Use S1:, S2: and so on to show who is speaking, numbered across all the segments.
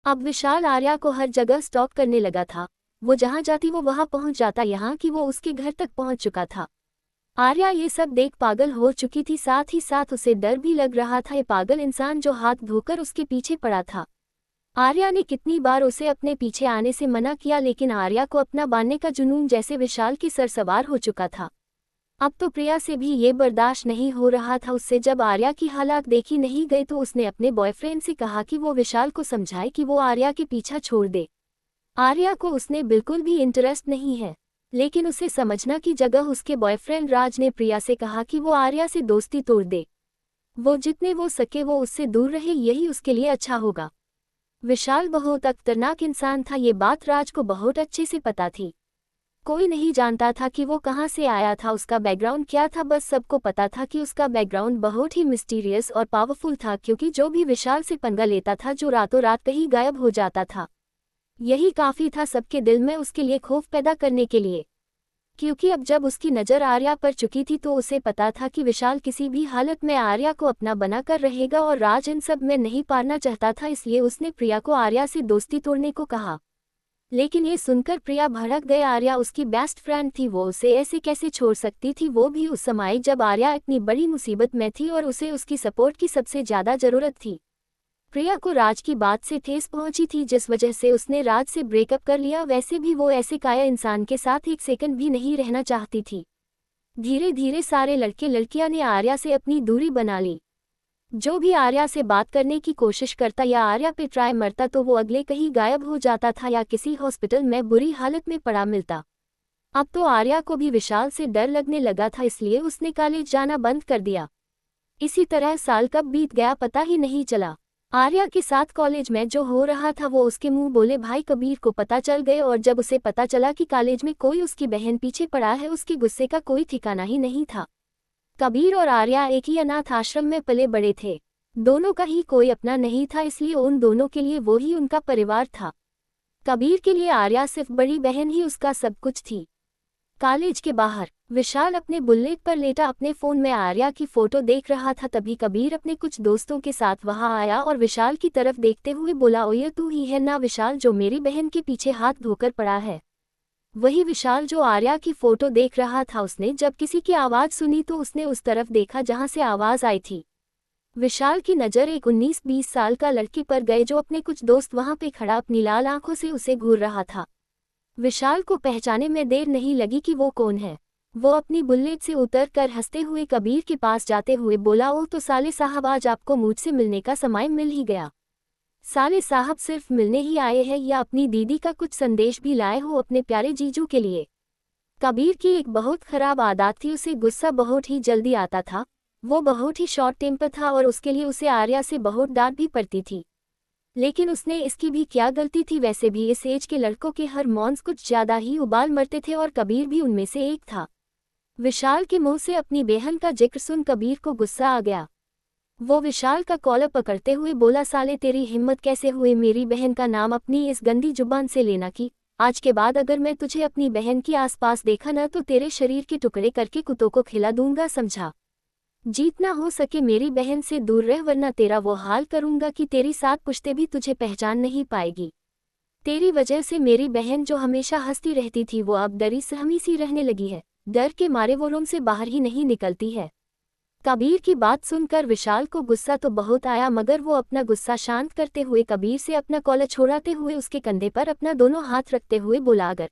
S1: अब विशाल आर्या को हर जगह स्टॉक करने लगा था। वो जहां जाती वो वहां पहुंच जाता, यहाँ कि वो उसके घर तक पहुंच चुका था। आर्या ये सब देख पागल हो चुकी थी, साथ ही साथ उसे डर भी लग रहा था। ये पागल इंसान जो हाथ धोकर उसके पीछे पड़ा था। आर्या ने कितनी बार उसे अपने पीछे आने से मना किया, लेकिन आर्या को अपना बांधने का जुनून जैसे विशाल की सर सवार हो चुका था। अब तो प्रिया से भी ये बर्दाश्त नहीं हो रहा था उससे। जब आर्या की हालात देखी नहीं गई तो उसने अपने बॉयफ्रेंड से कहा कि वो विशाल को समझाए कि वो आर्या के पीछा छोड़ दे। आर्या को उसने बिल्कुल भी इंटरेस्ट नहीं है, लेकिन उसे समझना की जगह उसके बॉयफ्रेंड राज ने प्रिया से कहा कि वो आर्या से दोस्ती तोड़ दे। वो जितने वो सके वो उससे दूर रहे, यही उसके लिए अच्छा होगा। विशाल बहुत खतरनाक इंसान था, ये बात राज को बहुत अच्छे से पता थी। कोई नहीं जानता था कि वो कहाँ से आया था, उसका बैकग्राउंड क्या था। बस सबको पता था कि उसका बैकग्राउंड बहुत ही मिस्टीरियस और पावरफुल था, क्योंकि जो भी विशाल से पंगा लेता था, जो रातों रात कहीं गायब हो जाता था, यही काफ़ी था सबके दिल में उसके लिए खौफ पैदा करने के लिए। क्योंकि अब जब उसकी नज़र आर्या पर चुकी थी तो उसे पता था कि विशाल किसी भी हालत में आर्या को अपना बनाकर रहेगा, और राज इन सब में नहीं पारना चाहता था। इसलिए उसने प्रिया को आर्या से दोस्ती तोड़ने को कहा। लेकिन ये सुनकर प्रिया भड़क गई। आर्या उसकी बेस्ट फ्रेंड थी, वो उसे ऐसे कैसे छोड़ सकती थी, वो भी उस समय जब आर्या इतनी बड़ी मुसीबत में थी और उसे उसकी सपोर्ट की सबसे ज़्यादा ज़रूरत थी। प्रिया को राज की बात से ठेस पहुंची थी, जिस वजह से उसने राज से ब्रेकअप कर लिया। वैसे भी वो ऐसे काया इंसान के साथ एक सेकंड भी नहीं रहना चाहती थी। धीरे धीरे सारे लड़के लड़कियां ने आर्या से अपनी दूरी बना ली। जो भी आर्या से बात करने की कोशिश करता या आर्या पे ट्राई मरता तो वो अगले कहीं गायब हो जाता था या किसी हॉस्पिटल में बुरी हालत में पड़ा मिलता। अब तो आर्या को भी विशाल से डर लगने लगा था, इसलिए उसने कॉलेज जाना बंद कर दिया। इसी तरह साल कब बीत गया पता ही नहीं चला। आर्या के साथ कॉलेज में जो हो रहा था वो उसके मुंह बोले भाई कबीर को पता चल गए, और जब उसे पता चला कि कॉलेज में कोई उसकी बहन पीछे पड़ा है, उसके गुस्से का कोई ठिकाना ही नहीं था। कबीर और आर्या एक ही अनाथ आश्रम में पले बड़े थे। दोनों का ही कोई अपना नहीं था, इसलिए उन दोनों के लिए वो ही उनका परिवार था। कबीर के लिए आर्या सिर्फ बड़ी बहन ही उसका सब कुछ थी। कॉलेज के बाहर विशाल अपने बुलेट पर लेटा अपने फोन में आर्या की फोटो देख रहा था। तभी कबीर अपने कुछ दोस्तों के साथ वहां आया और विशाल की तरफ देखते हुए बोला, ओ ये तू ही है ना विशाल जो मेरी बहन के पीछे हाथ धोकर पड़ा है? वही विशाल जो आर्या की फोटो देख रहा था। उसने जब किसी की आवाज सुनी तो उसने उस तरफ देखा जहां से आवाज आई थी। विशाल की नज़र एक 19-20 साल का लड़के पर गए जो अपने कुछ दोस्त वहां पे खड़ा अपनी लाल आंखों से उसे घूर रहा था। विशाल को पहचाने में देर नहीं लगी कि वो कौन है। वो अपनी बुलेट से उतरकर हंसते हुए कबीर के पास जाते हुए बोला, ओ तो साले साहब आज आपको मुझसे मिलने का समय मिल ही गया। साले साहब सिर्फ मिलने ही आए हैं या अपनी दीदी का कुछ संदेश भी लाए हो अपने प्यारे जीजू के लिए? कबीर की एक बहुत खराब आदत थी, उसे गुस्सा बहुत ही जल्दी आता था। वो बहुत ही शॉर्ट टेम्पर था और उसके लिए उसे आर्या से बहुत डांट भी पड़ती थी। लेकिन उसने इसकी भी क्या गलती थी? वैसे भी इस एज के लड़कों के हार्मोन्स कुछ ज्यादा ही उबाल मरते थे और कबीर भी उनमें से एक था। विशाल के मुंह से अपनी बहन का जिक्र सुन कबीर को गुस्सा आ गया। वो विशाल का कॉलर पकड़ते हुए बोला, साले तेरी हिम्मत कैसे हुई मेरी बहन का नाम अपनी इस गंदी जुबान से लेना की? आज के बाद अगर मैं तुझे अपनी बहन के आसपास देखा न तो तेरे शरीर के टुकड़े करके कुत्तों को खिला दूंगा, समझा? जितना हो सके मेरी बहन से दूर रह, वरना तेरा वो हाल करूंगा कि तेरी 7 पुश्ते भी तुझे पहचान नहीं पाएगी। तेरी वजह से मेरी बहन जो हमेशा हंसती रहती थी वो अब डरी सहमी सी रहने लगी है। डर के मारे वो रूम से बाहर ही नहीं निकलती है। कबीर की बात सुनकर विशाल को गुस्सा तो बहुत आया, मगर वो अपना गुस्सा शांत करते हुए कबीर से अपना कॉलर छोड़ाते हुए उसके कंधे पर अपना दोनों हाथ रखते हुए बोला, अगर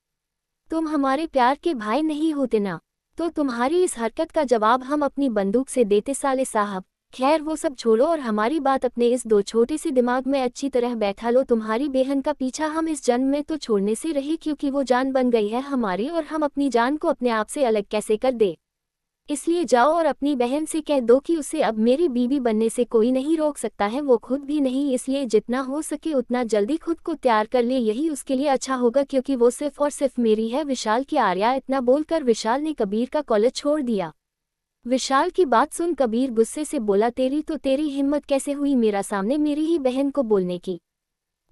S1: तुम हमारे प्यार के भाई नहीं होते ना तो तुम्हारी इस हरकत का जवाब हम अपनी बंदूक से देते साले साहब। खैर वो सब छोड़ो और हमारी बात अपने इस दो छोटे से दिमाग में अच्छी तरह बैठा लो। तुम्हारी बहन का पीछा हम इस जन्म में तो छोड़ने से रहे, क्योंकि वो जान बन गई है हमारी और हम अपनी जान को अपने आप से अलग कैसे कर दे। इसलिए जाओ और अपनी बहन से कह दो कि उसे अब मेरी बीवी बनने से कोई नहीं रोक सकता है, वो खुद भी नहीं। इसलिए जितना हो सके उतना जल्दी खुद को तैयार कर ले, यही उसके लिए अच्छा होगा, क्योंकि वो सिर्फ और सिर्फ मेरी है। विशाल की आर्या इतना बोलकर विशाल ने कबीर का कॉलर छोड़ दिया। विशाल की बात सुन कबीर गुस्से से बोला, तेरी हिम्मत कैसे हुई मेरा सामने मेरी ही बहन को बोलने की?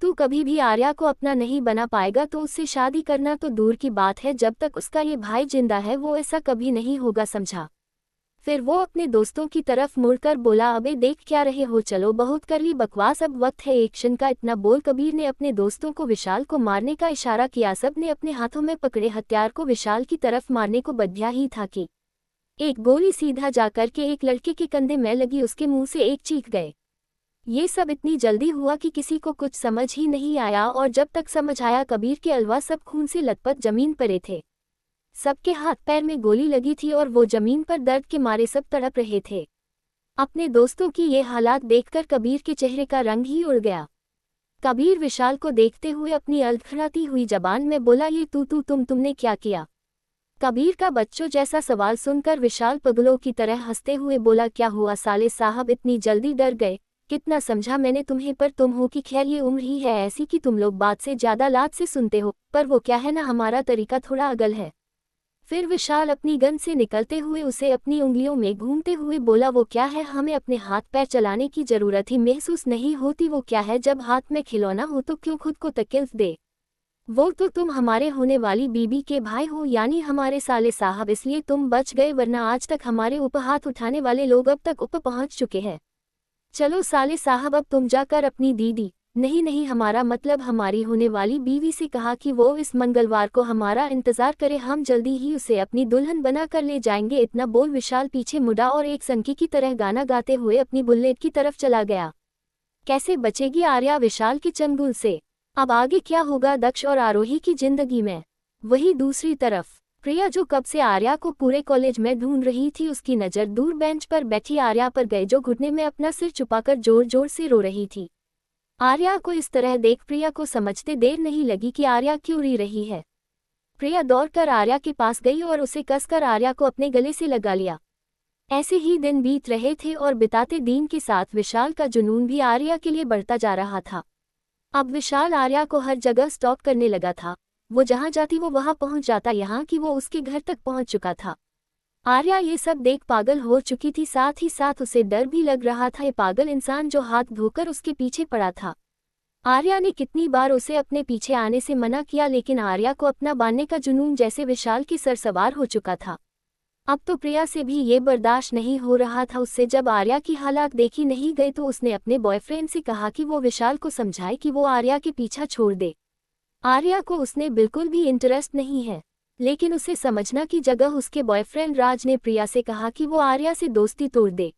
S1: तू कभी भी आर्या को अपना नहीं बना पाएगा तो उससे शादी करना तो दूर की बात है, जब तक उसका ये भाई जिंदा है वो ऐसा कभी नहीं होगा, समझा? फिर वो अपने दोस्तों की तरफ मुड़कर बोला, अबे देख क्या रहे हो, चलो बहुत कर ली बकवास, अब वक्त है एक्शन का। इतना बोल कबीर ने अपने दोस्तों को विशाल को मारने का इशारा किया। सब ने अपने हाथों में पकड़े हथियार को विशाल की तरफ मारने को बधिया ही था कि एक गोली सीधा जाकर के एक लड़के के कंधे में लगी, उसके मुंह से एक चीख गए। ये सब इतनी जल्दी हुआ कि किसी को कुछ समझ ही नहीं आया, और जब तक समझ आया कबीर के अलावा सब खून से लथपथ जमीन पड़े थे। सबके हाथ पैर में गोली लगी थी और वो जमीन पर दर्द के मारे सब तड़प रहे थे। अपने दोस्तों की ये हालात देखकर कबीर के चेहरे का रंग ही उड़ गया। कबीर विशाल को देखते हुए अपनी अड़खड़ाती हुई जबान में बोला, ये तुमने क्या किया? कबीर का बच्चों जैसा सवाल सुनकर विशाल पगलों की तरह हंसते हुए बोला, क्या हुआ साले साहब, इतनी जल्दी डर गए? कितना समझा मैंने तुम्हें, पर तुम हो कि खैर ये उम्र ही है ऐसी कि तुम लोग बात से ज्यादा लात से सुनते हो, पर वो क्या है ना, हमारा तरीका थोड़ा अगल है। फिर विशाल अपनी गन से निकलते हुए उसे अपनी उंगलियों में घूमते हुए बोला, वो क्या है, हमें अपने हाथ पैर चलाने की जरूरत ही महसूस नहीं होती? वो क्या है, जब हाथ में खिलौना हो तो क्यों खुद को तकलीफ दे? वो तो तुम हमारे होने वाली बीबी के भाई हो, यानी हमारे साले साहब, इसलिए तुम बच गए, वरना आज तक हमारे ऊपर हाथ उठाने वाले लोग अब तक ऊपर पहुंच चुके हैं। चलो साले साहब, अब तुम जाकर अपनी दीदी, नहीं हमारा मतलब हमारी होने वाली बीवी से कहा कि वो इस मंगलवार को हमारा इंतजार करे, हम जल्दी ही उसे अपनी दुल्हन बना कर ले जाएंगे। इतना बोल विशाल पीछे मुड़ा और एक संकी की तरह गाना गाते हुए अपनी बुलेट की तरफ चला गया। कैसे बचेगी आर्या विशाल के चंगुल से? अब आगे क्या होगा दक्ष और आरोही की जिंदगी में? वही दूसरी तरफ प्रिया, जो कब से आर्या को पूरे कॉलेज में ढूंढ रही थी, उसकी नज़र दूर बेंच पर बैठी आर्या पर गई, जो घुटने में अपना सिर छुपाकर जोर जोर से रो रही थी। आर्या को इस तरह देख प्रिया को समझते देर नहीं लगी कि आर्या क्यों रो रही है। प्रिया दौड़कर आर्या के पास गई और उसे कसकर आर्या को अपने गले से लगा लिया। ऐसे ही दिन बीत रहे थे और बिताते दिन के साथ विशाल का जुनून भी आर्या के लिए बढ़ता जा रहा था। अब विशाल आर्या को हर जगह स्टॉक करने लगा था। वो जहां जाती वो वहां पहुंच जाता, यहाँ कि वो उसके घर तक पहुंच चुका था। आर्या ये सब देख पागल हो चुकी थी, साथ ही साथ उसे डर भी लग रहा था, ये पागल इंसान जो हाथ धोकर उसके पीछे पड़ा था। आर्या ने कितनी बार उसे अपने पीछे आने से मना किया, लेकिन आर्या को अपना बांधने का जुनून जैसे विशाल की सर सवार हो चुका था। अब तो प्रिया से भी ये बर्दाश्त नहीं हो रहा था उससे। जब आर्या की हालात देखी नहीं गई तो उसने अपने बॉयफ्रेंड से कहा कि वो विशाल को समझाए कि वो आर्या के पीछा छोड़ दे। आर्या को उसने बिल्कुल भी इंटरेस्ट नहीं है, लेकिन उसे समझना की जगह उसके बॉयफ्रेंड राज ने प्रिया से कहा कि वो आर्या से दोस्ती तोड़ दे।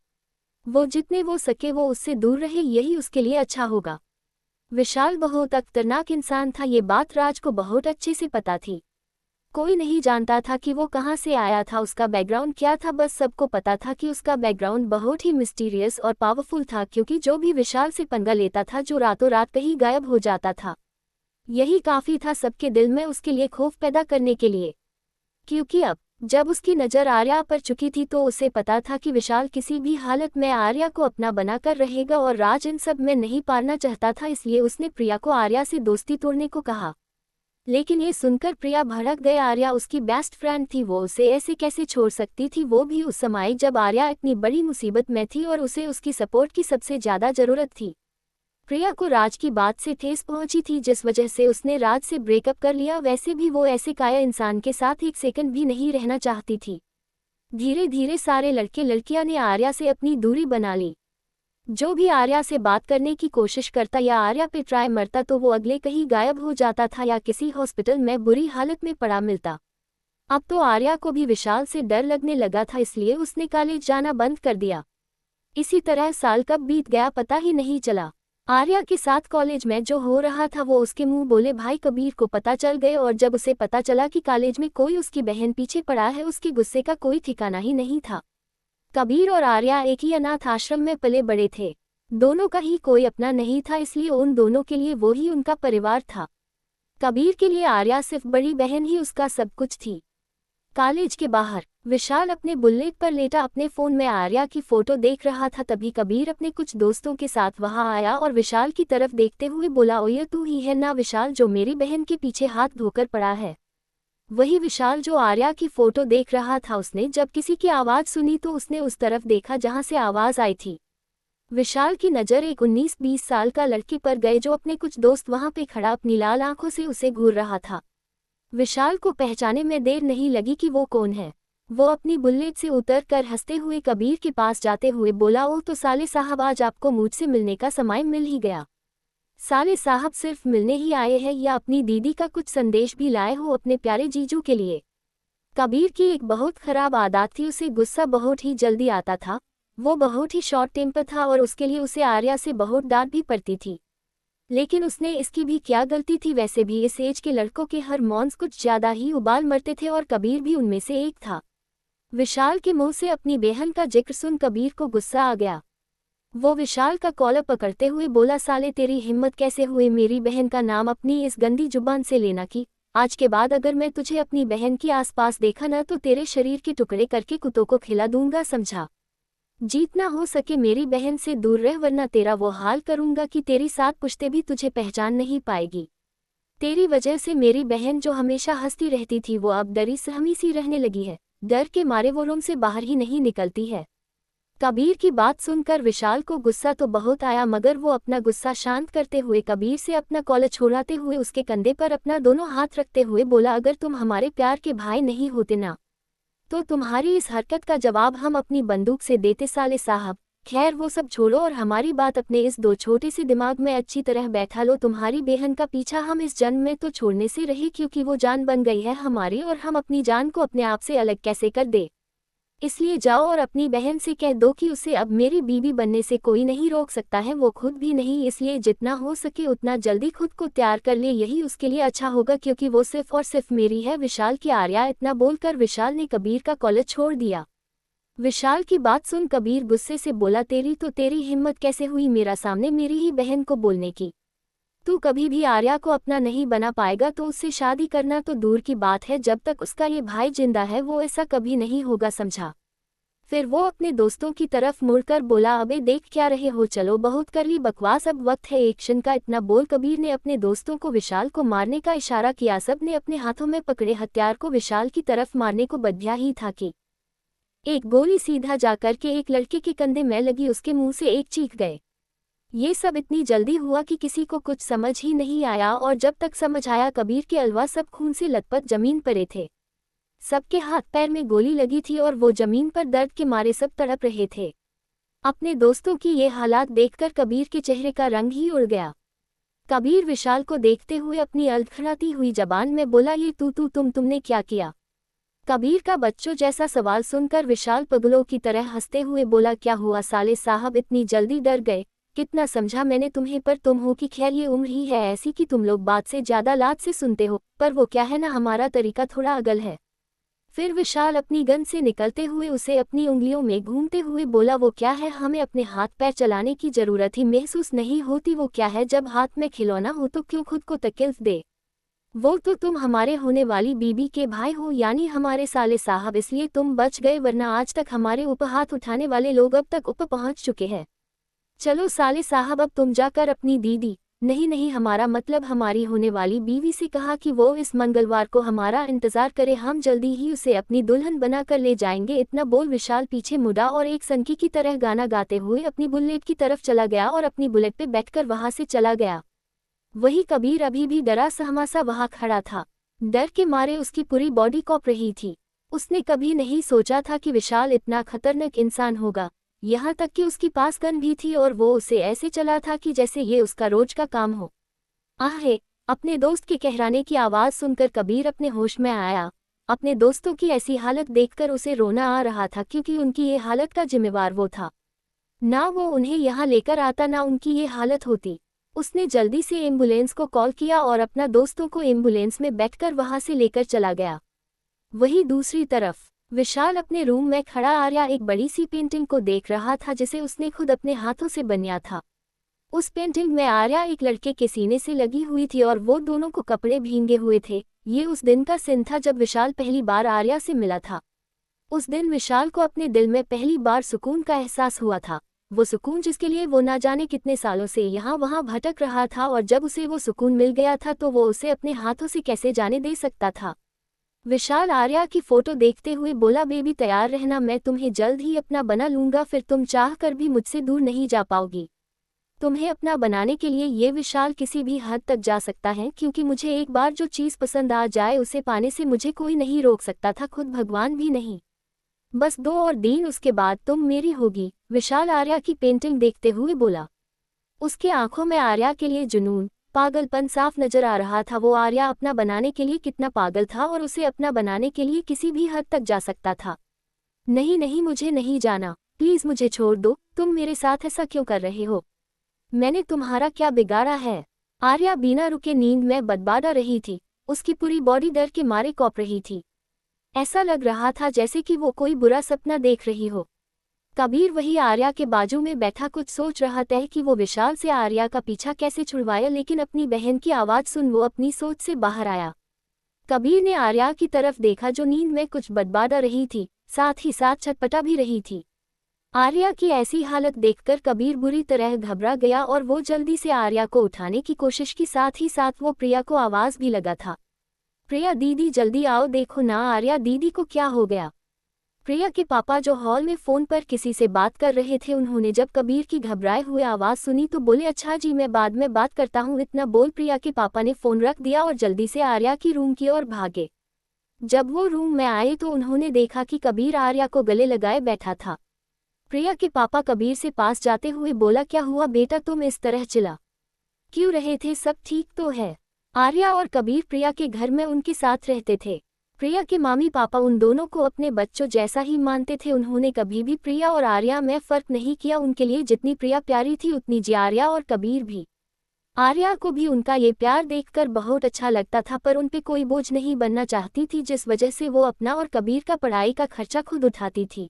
S1: वो जितने वो सके वो उससे दूर रहे, यही उसके लिए अच्छा होगा। विशाल बहुत खतरनाक इंसान था, ये बात राज को बहुत अच्छे से पता थी। कोई नहीं जानता था कि वो कहाँ से आया था, उसका बैकग्राउंड क्या था, बस सबको पता था कि उसका बैकग्राउंड बहुत ही मिस्टीरियस और पावरफुल था, क्योंकि जो भी विशाल से पंगा लेता था, जो रातों रात कहीं गायब हो जाता था, यही काफ़ी था सबके दिल में उसके लिए खौफ पैदा करने के लिए। क्योंकि अब जब उसकी नज़र आर्या पर चुकी थी तो उसे पता था कि विशाल किसी भी हालत में आर्या को अपना बनाकर रहेगा, और राज इन सब में नहीं पारना चाहता था, इसलिए उसने प्रिया को आर्या से दोस्ती तोड़ने को कहा। लेकिन ये सुनकर प्रिया भड़क गई। आर्या उसकी बेस्ट फ्रेंड थी, वो उसे ऐसे कैसे छोड़ सकती थी, वो भी उस समय जब आर्या इतनी बड़ी मुसीबत में थी और उसे उसकी सपोर्ट की सबसे ज़्यादा ज़रूरत थी। प्रिया को राज की बात से ठेस पहुंची थी, जिस वजह से उसने राज से ब्रेकअप कर लिया। वैसे भी वो ऐसे काया इंसान के साथ एक सेकंड भी नहीं रहना चाहती थी। धीरे धीरे सारे लड़के लड़कियां ने आर्या से अपनी दूरी बना ली। जो भी आर्या से बात करने की कोशिश करता या आर्या पे ट्राई मरता तो वो अगले कहीं गायब हो जाता था या किसी हॉस्पिटल में बुरी हालत में पड़ा मिलता। अब तो आर्या को भी विशाल से डर लगने लगा था, इसलिए उसने कॉलेज जाना बंद कर दिया। इसी तरह साल कब बीत गया पता ही नहीं चला। आर्या के साथ कॉलेज में जो हो रहा था वो उसके मुंह बोले भाई कबीर को पता चल गए, और जब उसे पता चला कि कॉलेज में कोई उसकी बहन पीछे पड़ा है, उसके गुस्से का कोई ठिकाना ही नहीं था। कबीर और आर्या एक ही अनाथ आश्रम में पले बड़े थे, दोनों का ही कोई अपना नहीं था, इसलिए उन दोनों के लिए वो ही उनका परिवार था। कबीर के लिए आर्या सिर्फ बड़ी बहन ही उसका सब कुछ थी। कॉलेज के बाहर विशाल अपने बुलेट पर लेटा अपने फोन में आर्या की फोटो देख रहा था, तभी कबीर अपने कुछ दोस्तों के साथ वहां आया और विशाल की तरफ देखते हुए बोला, ओ ये तू ही है ना विशाल जो मेरी बहन के पीछे हाथ धोकर पड़ा है? वही विशाल जो आर्या की फोटो देख रहा था। उसने जब किसी की आवाज़ सुनी तो उसने उस तरफ देखा जहां से आवाज़ आई थी। विशाल की नज़र एक 19-20 साल का लड़के पर गए जो अपने कुछ दोस्त वहां पे खड़ा अपनी लाल आंखों से उसे घूर रहा था। विशाल को पहचाने में देर नहीं लगी कि वो कौन है। वो अपनी बुलेट से उतर कर हंसते हुए कबीर के पास जाते हुए बोला, ओ तो साले साहब, आज आपको मुझसे मिलने का समय मिल ही गया। साले साहब सिर्फ मिलने ही आए हैं या अपनी दीदी का कुछ संदेश भी लाए हो अपने प्यारे जीजू के लिए? कबीर की एक बहुत खराब आदत थी, उसे गुस्सा बहुत ही जल्दी आता था। वो बहुत ही शॉर्ट टेम्पर था और उसके लिए उसे आर्या से बहुत डांट भी पड़ती थी। लेकिन उसने इसकी भी क्या गलती थी? वैसे भी इस एज के लड़कों के हार्मोन्स कुछ ज्यादा ही उबाल मरते थे और कबीर भी उनमें से एक था। विशाल के मुंह से अपनी बहन का जिक्र सुन कबीर को गुस्सा आ गया। वो विशाल का कॉलर पकड़ते हुए बोला, साले तेरी हिम्मत कैसे हुई मेरी बहन का नाम अपनी इस गंदी जुबान से लेना की? आज के बाद अगर मैं तुझे अपनी बहन के आसपास देखा ना तो तेरे शरीर के टुकड़े करके कुत्तों को खिला दूंगा, समझा? जितना हो सके मेरी बहन से दूर रह, वरना तेरा वो हाल करूंगा कि तेरी 7 पुश्ते भी तुझे पहचान नहीं पाएगी। तेरी वजह से मेरी बहन जो हमेशा हंसती रहती थी वो अब डरी सहमी सी रहने लगी है। डर के मारे वो रूम से बाहर ही नहीं निकलती है। कबीर की बात सुनकर विशाल को गुस्सा तो बहुत आया, मगर वो अपना गुस्सा शांत करते हुए कबीर से अपना कॉलर छुड़ाते हुए उसके कंधे पर अपना दोनों हाथ रखते हुए बोला, अगर तुम हमारे प्यार के भाई नहीं होते ना तो तुम्हारी इस हरकत का जवाब हम अपनी बंदूक से देते साले साहब। खैर वो सब छोड़ो और हमारी बात अपने इस दो छोटे से दिमाग में अच्छी तरह बैठा लो। तुम्हारी बहन का पीछा हम इस जन्म में तो छोड़ने से रहे, क्योंकि वो जान बन गई है हमारी और हम अपनी जान को अपने आप से अलग कैसे कर दे। इसलिए जाओ और अपनी बहन से कह दो कि उसे अब मेरी बीवी बनने से कोई नहीं रोक सकता है, वो खुद भी नहीं। इसलिए जितना हो सके उतना जल्दी खुद को तैयार कर ले, यही उसके लिए अच्छा होगा, क्योंकि वो सिर्फ और सिर्फ मेरी है। विशाल की आर्या। इतना बोलकर विशाल ने कबीर का कॉलर छोड़ दिया। विशाल की बात सुन कबीर गुस्से से बोला, तेरी हिम्मत कैसे हुई मेरा सामने मेरी ही बहन को बोलने की? तू कभी भी आर्या को अपना नहीं बना पाएगा तो उससे शादी करना तो दूर की बात है, जब तक उसका ये भाई जिंदा है वो ऐसा कभी नहीं होगा, समझा? फिर वो अपने दोस्तों की तरफ मुड़कर बोला, अबे देख क्या रहे हो, चलो बहुत कर ली बकवास, अब वक्त है एक्शन का। इतना बोल कबीर ने अपने दोस्तों को विशाल को मारने का इशारा किया। सब ने अपने हाथों में पकड़े हथियार को विशाल की तरफ मारने को बढ़ा ही था कि एक गोली सीधा जाकर के एक लड़के के कंधे में लगी, उसके मुंह से एक चीख गए। ये सब इतनी जल्दी हुआ कि किसी को कुछ समझ ही नहीं आया, और जब तक समझ आया कबीर के अलावा सब खून से लथपथ जमीन पड़े थे। सबके हाथ पैर में गोली लगी थी और वो जमीन पर दर्द के मारे सब तड़प रहे थे। अपने दोस्तों की ये हालात देखकर कबीर के चेहरे का रंग ही उड़ गया। कबीर विशाल को देखते हुए अपनी अड़खड़ाती हुई जबान में बोला, ये तुमने क्या किया? कबीर का बच्चों जैसा सवाल सुनकर विशाल पगलों की तरह हंसते हुए बोला, क्या हुआ साले साहब, इतनी जल्दी डर गए? कितना समझा मैंने तुम्हें, पर तुम हो कि खैर ये उम्र ही है ऐसी कि तुम लोग बात से ज्यादा लात से सुनते हो, पर वो क्या है ना, हमारा तरीका थोड़ा अगल है। फिर विशाल अपनी गन से निकलते हुए उसे अपनी उंगलियों में घूमते हुए बोला, वो क्या है, हमें अपने हाथ पैर चलाने की जरूरत ही महसूस नहीं होती? वो क्या है, जब हाथ में खिलौना हो तो क्यों खुद को तकलीफ दे? वो तो तुम हमारे होने वाली बीबी के भाई हो, यानी हमारे साले साहब, इसलिए तुम बच गए, वरना आज तक हमारे ऊपर हाथ उठाने वाले लोग अब तक ऊपर पहुंच चुके हैं। चलो साले साहब, अब तुम जाकर अपनी दीदी, नहीं हमारा मतलब हमारी होने वाली बीवी से कहा कि वो इस मंगलवार को हमारा इंतजार करे, हम जल्दी ही उसे अपनी दुल्हन बनाकर ले जाएंगे। इतना बोल विशाल पीछे मुड़ा और एक सनकी की तरह गाना गाते हुए अपनी बुलेट की तरफ चला गया और अपनी बुलेट पे बैठकर वहां से चला गया। वही कबीर अभी भी डरा सहमा सा वहां खड़ा था। डर के मारे उसकी पूरी बॉडी कॉप रही थी। उसने कभी नहीं सोचा था कि विशाल इतना खतरनाक इंसान होगा, यहाँ तक कि उसके पास गन भी थी और वो उसे ऐसे चला था कि जैसे ये उसका रोज का काम हो। आहे! अपने दोस्त के कहराने की आवाज सुनकर कबीर अपने होश में आया। अपने दोस्तों की ऐसी हालत देखकर उसे रोना आ रहा था, क्योंकि उनकी ये हालत का जिम्मेवार वो था। ना वो उन्हें यहाँ लेकर आता ना उनकी ये हालत होती। उसने जल्दी से एम्बुलेंस को कॉल किया और अपना दोस्तों को एम्बुलेंस में बैठकर वहां से लेकर चला गया। वहीं दूसरी तरफ विशाल अपने रूम में खड़ा आर्या एक बड़ी सी पेंटिंग को देख रहा था, जिसे उसने खुद अपने हाथों से बनाया था। उस पेंटिंग में आर्या एक लड़के के सीने से लगी हुई थी और वो दोनों को कपड़े भींगे हुए थे। ये उस दिन का सीन था जब विशाल पहली बार आर्या से मिला था। उस दिन विशाल को अपने दिल में पहली बार सुकून का एहसास हुआ था। वो सुकून जिसके लिए वो ना जाने कितने सालों से यहाँ वहाँ भटक रहा था, और जब उसे वो सुकून मिल गया था तो वो उसे अपने हाथों से कैसे जाने दे सकता था। विशाल आर्या की फोटो देखते हुए बोला, बेबी तैयार रहना, मैं तुम्हें जल्द ही अपना बना लूंगा, फिर तुम चाह कर भी मुझसे दूर नहीं जा पाओगी। तुम्हें अपना बनाने के लिए ये विशाल किसी भी हद तक जा सकता है, क्योंकि मुझे एक बार जो चीज़ पसंद आ जाए उसे पाने से मुझे कोई नहीं रोक सकता था, खुद भगवान भी नहीं। बस 2 और दिन उसके बाद तुम मेरी होगी, विशाल आर्या की पेंटिंग देखते हुए बोला। उसके आंखों में आर्या के लिए जुनून, पागलपन साफ नजर आ रहा था। वो आर्या अपना बनाने के लिए कितना पागल था और उसे अपना बनाने के लिए किसी भी हद तक जा सकता था। नहीं नहीं, मुझे नहीं जाना, प्लीज मुझे छोड़ दो, तुम मेरे साथ ऐसा क्यों कर रहे हो? मैंने तुम्हारा क्या बिगाड़ा है? आर्या बिना रुके नींद में बदबादा रही थी। उसकी पूरी बॉडी डर के मारे कॉप रही थी। ऐसा लग रहा था जैसे कि वो कोई बुरा सपना देख रही हो। कबीर वही आर्या के बाजू में बैठा कुछ सोच रहा था कि वो विशाल से आर्या का पीछा कैसे छुड़वाया, लेकिन अपनी बहन की आवाज सुन वो अपनी सोच से बाहर आया। कबीर ने आर्या की तरफ देखा जो नींद में कुछ बदबादा रही थी, साथ ही साथ छटपटा भी रही थी। आर्या की ऐसी हालत देखकर कबीर बुरी तरह घबरा गया और वो जल्दी से आर्या को उठाने की कोशिश की, साथ ही साथ वो प्रिया को आवाज भी लगा था। प्रिया दीदी जल्दी आओ, देखो ना आर्या दीदी को क्या हो गया। प्रिया के पापा जो हॉल में फोन पर किसी से बात कर रहे थे, उन्होंने जब कबीर की घबराए हुए आवाज सुनी तो बोले अच्छा जी मैं बाद में बात करता हूँ। इतना बोल प्रिया के पापा ने फोन रख दिया और जल्दी से आर्या की रूम की ओर भागे। जब वो रूम में आए तो उन्होंने देखा कि कबीर आर्या को गले लगाए बैठा था। प्रिया के पापा कबीर से पास जाते हुए बोला क्या हुआ बेटा, तुम इस तरह चिल्ला क्यों रहे थे, सब ठीक तो है? आर्या और कबीर प्रिया के घर में उनके साथ रहते थे। प्रिया के मामी पापा उन दोनों को अपने बच्चों जैसा ही मानते थे। उन्होंने कभी भी प्रिया और आर्या में फर्क नहीं किया। उनके लिए जितनी प्रिया प्यारी थी उतनी जी आर्या और कबीर भी। आर्या को भी उनका ये प्यार देखकर बहुत अच्छा लगता था, पर उन पे कोई बोझ नहीं बनना चाहती थी, जिस वजह से वो अपना और कबीर का पढ़ाई का खर्चा खुद उठाती थी।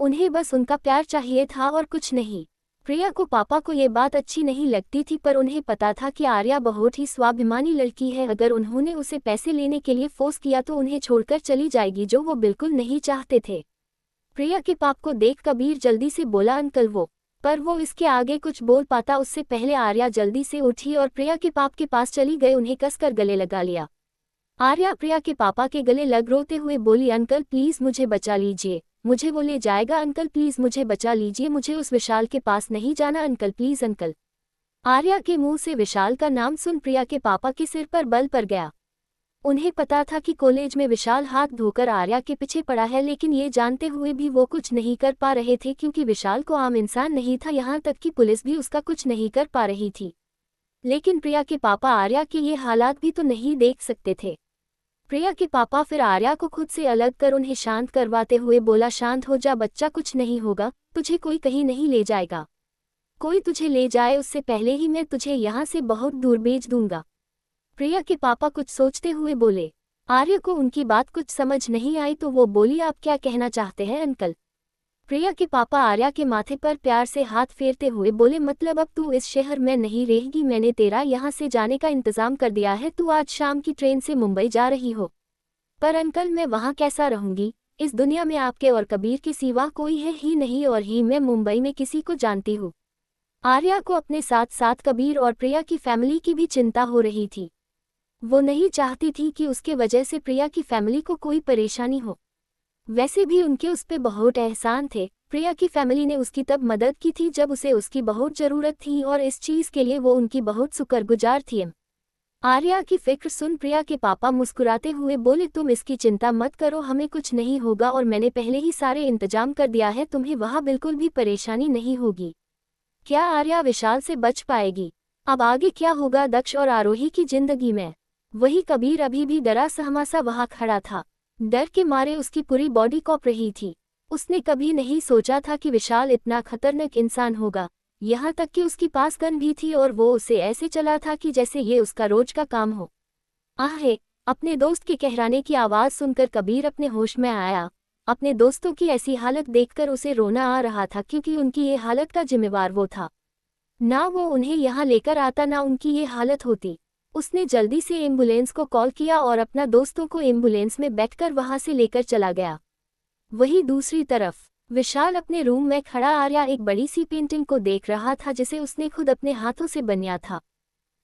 S1: उन्हें बस उनका प्यार चाहिए था और कुछ नहीं। प्रिया को पापा को ये बात अच्छी नहीं लगती थी, पर उन्हें पता था कि आर्या बहुत ही स्वाभिमानी लड़की है। अगर उन्होंने उसे पैसे लेने के लिए फोर्स किया तो उन्हें छोड़कर चली जाएगी, जो वो बिल्कुल नहीं चाहते थे। प्रिया के पाप को देख कबीर जल्दी से बोला अंकल वो, पर वो इसके आगे कुछ बोल पाता उससे पहले आर्या जल्दी से उठी और प्रिया के पाप के पास चली गई, उन्हें कसकर गले लगा लिया। आर्या प्रिया के पापा के गले लग रोते हुए बोली अंकल प्लीज मुझे बचा लीजिए, मुझे वो ले जाएगा, अंकल प्लीज मुझे बचा लीजिए, मुझे उस विशाल के पास नहीं जाना अंकल, प्लीज अंकल। आर्या के मुंह से विशाल का नाम सुन प्रिया के पापा के सिर पर बल पड़ गया। उन्हें पता था कि कॉलेज में विशाल हाथ धोकर आर्या के पीछे पड़ा है, लेकिन ये जानते हुए भी वो कुछ नहीं कर पा रहे थे क्योंकि विशाल को आम इंसान नहीं था, यहाँ तक कि पुलिस भी उसका कुछ नहीं कर पा रही थी। लेकिन प्रिया के पापा आर्या के ये हालात भी तो नहीं देख सकते थे। प्रिया के पापा फिर आर्या को खुद से अलग कर उन्हें शांत करवाते हुए बोला शांत हो जा बच्चा, कुछ नहीं होगा, तुझे कोई कहीं नहीं ले जाएगा। कोई तुझे ले जाए उससे पहले ही मैं तुझे यहाँ से बहुत दूर भेज दूंगा। प्रिया के पापा कुछ सोचते हुए बोले। आर्या को उनकी बात कुछ समझ नहीं आई तो वो बोली आप क्या कहना चाहते हैं अंकल? प्रिया के पापा आर्या के माथे पर प्यार से हाथ फेरते हुए बोले मतलब अब तू इस शहर में नहीं रहेगी, मैंने तेरा यहाँ से जाने का इंतजाम कर दिया है, तू आज शाम की ट्रेन से मुंबई जा रही हो। पर अंकल मैं वहाँ कैसा रहूंगी, इस दुनिया में आपके और कबीर के सिवा कोई है ही नहीं और ही मैं मुंबई में किसी को जानती हूँ। आर्या को अपने साथ साथ कबीर और प्रिया की फैमिली की भी चिंता हो रही थी। वो नहीं चाहती थी कि उसके वजह से प्रिया की फैमिली को कोई परेशानी हो। वैसे भी उनके उस पे बहुत एहसान थे। प्रिया की फैमिली ने उसकी तब मदद की थी जब उसे उसकी बहुत ज़रूरत थी और इस चीज़ के लिए वो उनकी बहुत शुक्रगुजार थी। आर्या की फिक्र सुन प्रिया के पापा मुस्कुराते हुए बोले तुम इसकी चिंता मत करो, हमें कुछ नहीं होगा और मैंने पहले ही सारे इंतजाम कर दिया है, तुम्हें वहाँ बिल्कुल भी परेशानी नहीं होगी। क्या आर्या विशाल से बच पाएगी? अब आगे क्या होगा दक्ष और आरोही की जिंदगी में? वही कबीर अभी भी डरा सहमा सा वहाँ खड़ा था। डर के मारे उसकी पूरी बॉडी कॉप रही थी। उसने कभी नहीं सोचा था कि विशाल इतना खतरनाक इंसान होगा, यहाँ तक कि उसके पास गन भी थी और वो उसे ऐसे चला था कि जैसे ये उसका रोज का काम हो। आहे! अपने दोस्त के कहराने की आवाज़ सुनकर कबीर अपने होश में आया। अपने दोस्तों की ऐसी हालत देखकर उसे रोना आ रहा था क्योंकि उनकी ये हालत का जिम्मेवार वो था। ना वो उन्हें यहाँ लेकर आता ना उनकी ये हालत होती। उसने जल्दी से एम्बुलेंस को कॉल किया और अपना दोस्तों को एम्बुलेंस में बैठकर वहां से लेकर चला गया। वहीं दूसरी तरफ विशाल अपने रूम में खड़ा आर्या एक बड़ी सी पेंटिंग को देख रहा था जिसे उसने खुद अपने हाथों से बनाया था।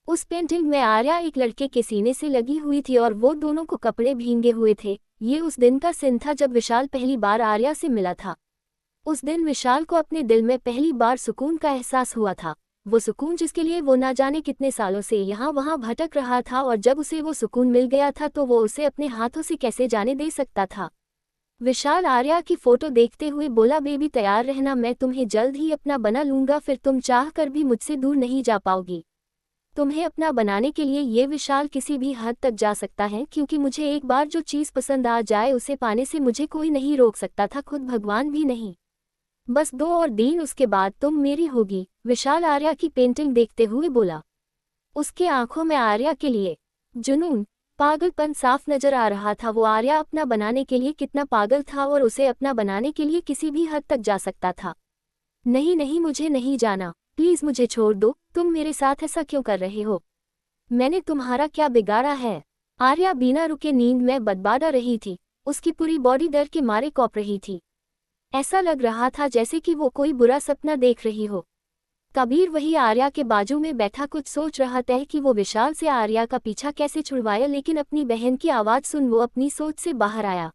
S1: उस पेंटिंग में आर्या एक लड़के के सीने से लगी हुई थी और वो दोनों को कपड़े भींगे हुए थे। ये उस दिन का सीन था जब विशाल पहली बार आर्या से मिला था। उस दिन विशाल को अपने दिल में पहली बार सुकून का एहसास हुआ था, वो सुकून जिसके लिए वो ना जाने कितने सालों से यहाँ वहाँ भटक रहा था, और जब उसे वो सुकून मिल गया था तो वो उसे अपने हाथों से कैसे जाने दे सकता था। विशाल आर्या की फोटो देखते हुए बोला, बेबी तैयार रहना, मैं तुम्हें जल्द ही अपना बना लूंगा, फिर तुम चाह कर भी मुझसे दूर नहीं जा पाओगी। तुम्हें अपना बनाने के लिए ये विशाल किसी भी हद तक जा सकता है, क्योंकि मुझे एक बार जो चीज़ पसंद आ जाए उसे पाने से मुझे कोई नहीं रोक सकता था, खुद भगवान भी नहीं। बस 2 और दिन उसके बाद तुम मेरी होगी। विशाल आर्या की पेंटिंग देखते हुए बोला। उसके आंखों में आर्या के लिए जुनून, पागलपन साफ नजर आ रहा था। वो आर्या अपना बनाने के लिए कितना पागल था और उसे अपना बनाने के लिए किसी भी हद तक जा सकता था। नहीं नहीं, मुझे नहीं जाना, प्लीज मुझे छोड़ दो, तुम मेरे साथ ऐसा क्यों कर रहे हो? मैंने तुम्हारा क्या बिगाड़ा है? आर्या बिना रुके नींद में बदबादा रही थी। उसकी पूरी बॉडी डर के मारे कॉप रही थी। ऐसा लग रहा था जैसे कि वो कोई बुरा सपना देख रही हो। कबीर वही आर्या के बाजू में बैठा कुछ सोच रहा था कि वो विशाल से आर्या का पीछा कैसे छुड़वाया, लेकिन अपनी बहन की आवाज़ सुन वो अपनी सोच से बाहर आया।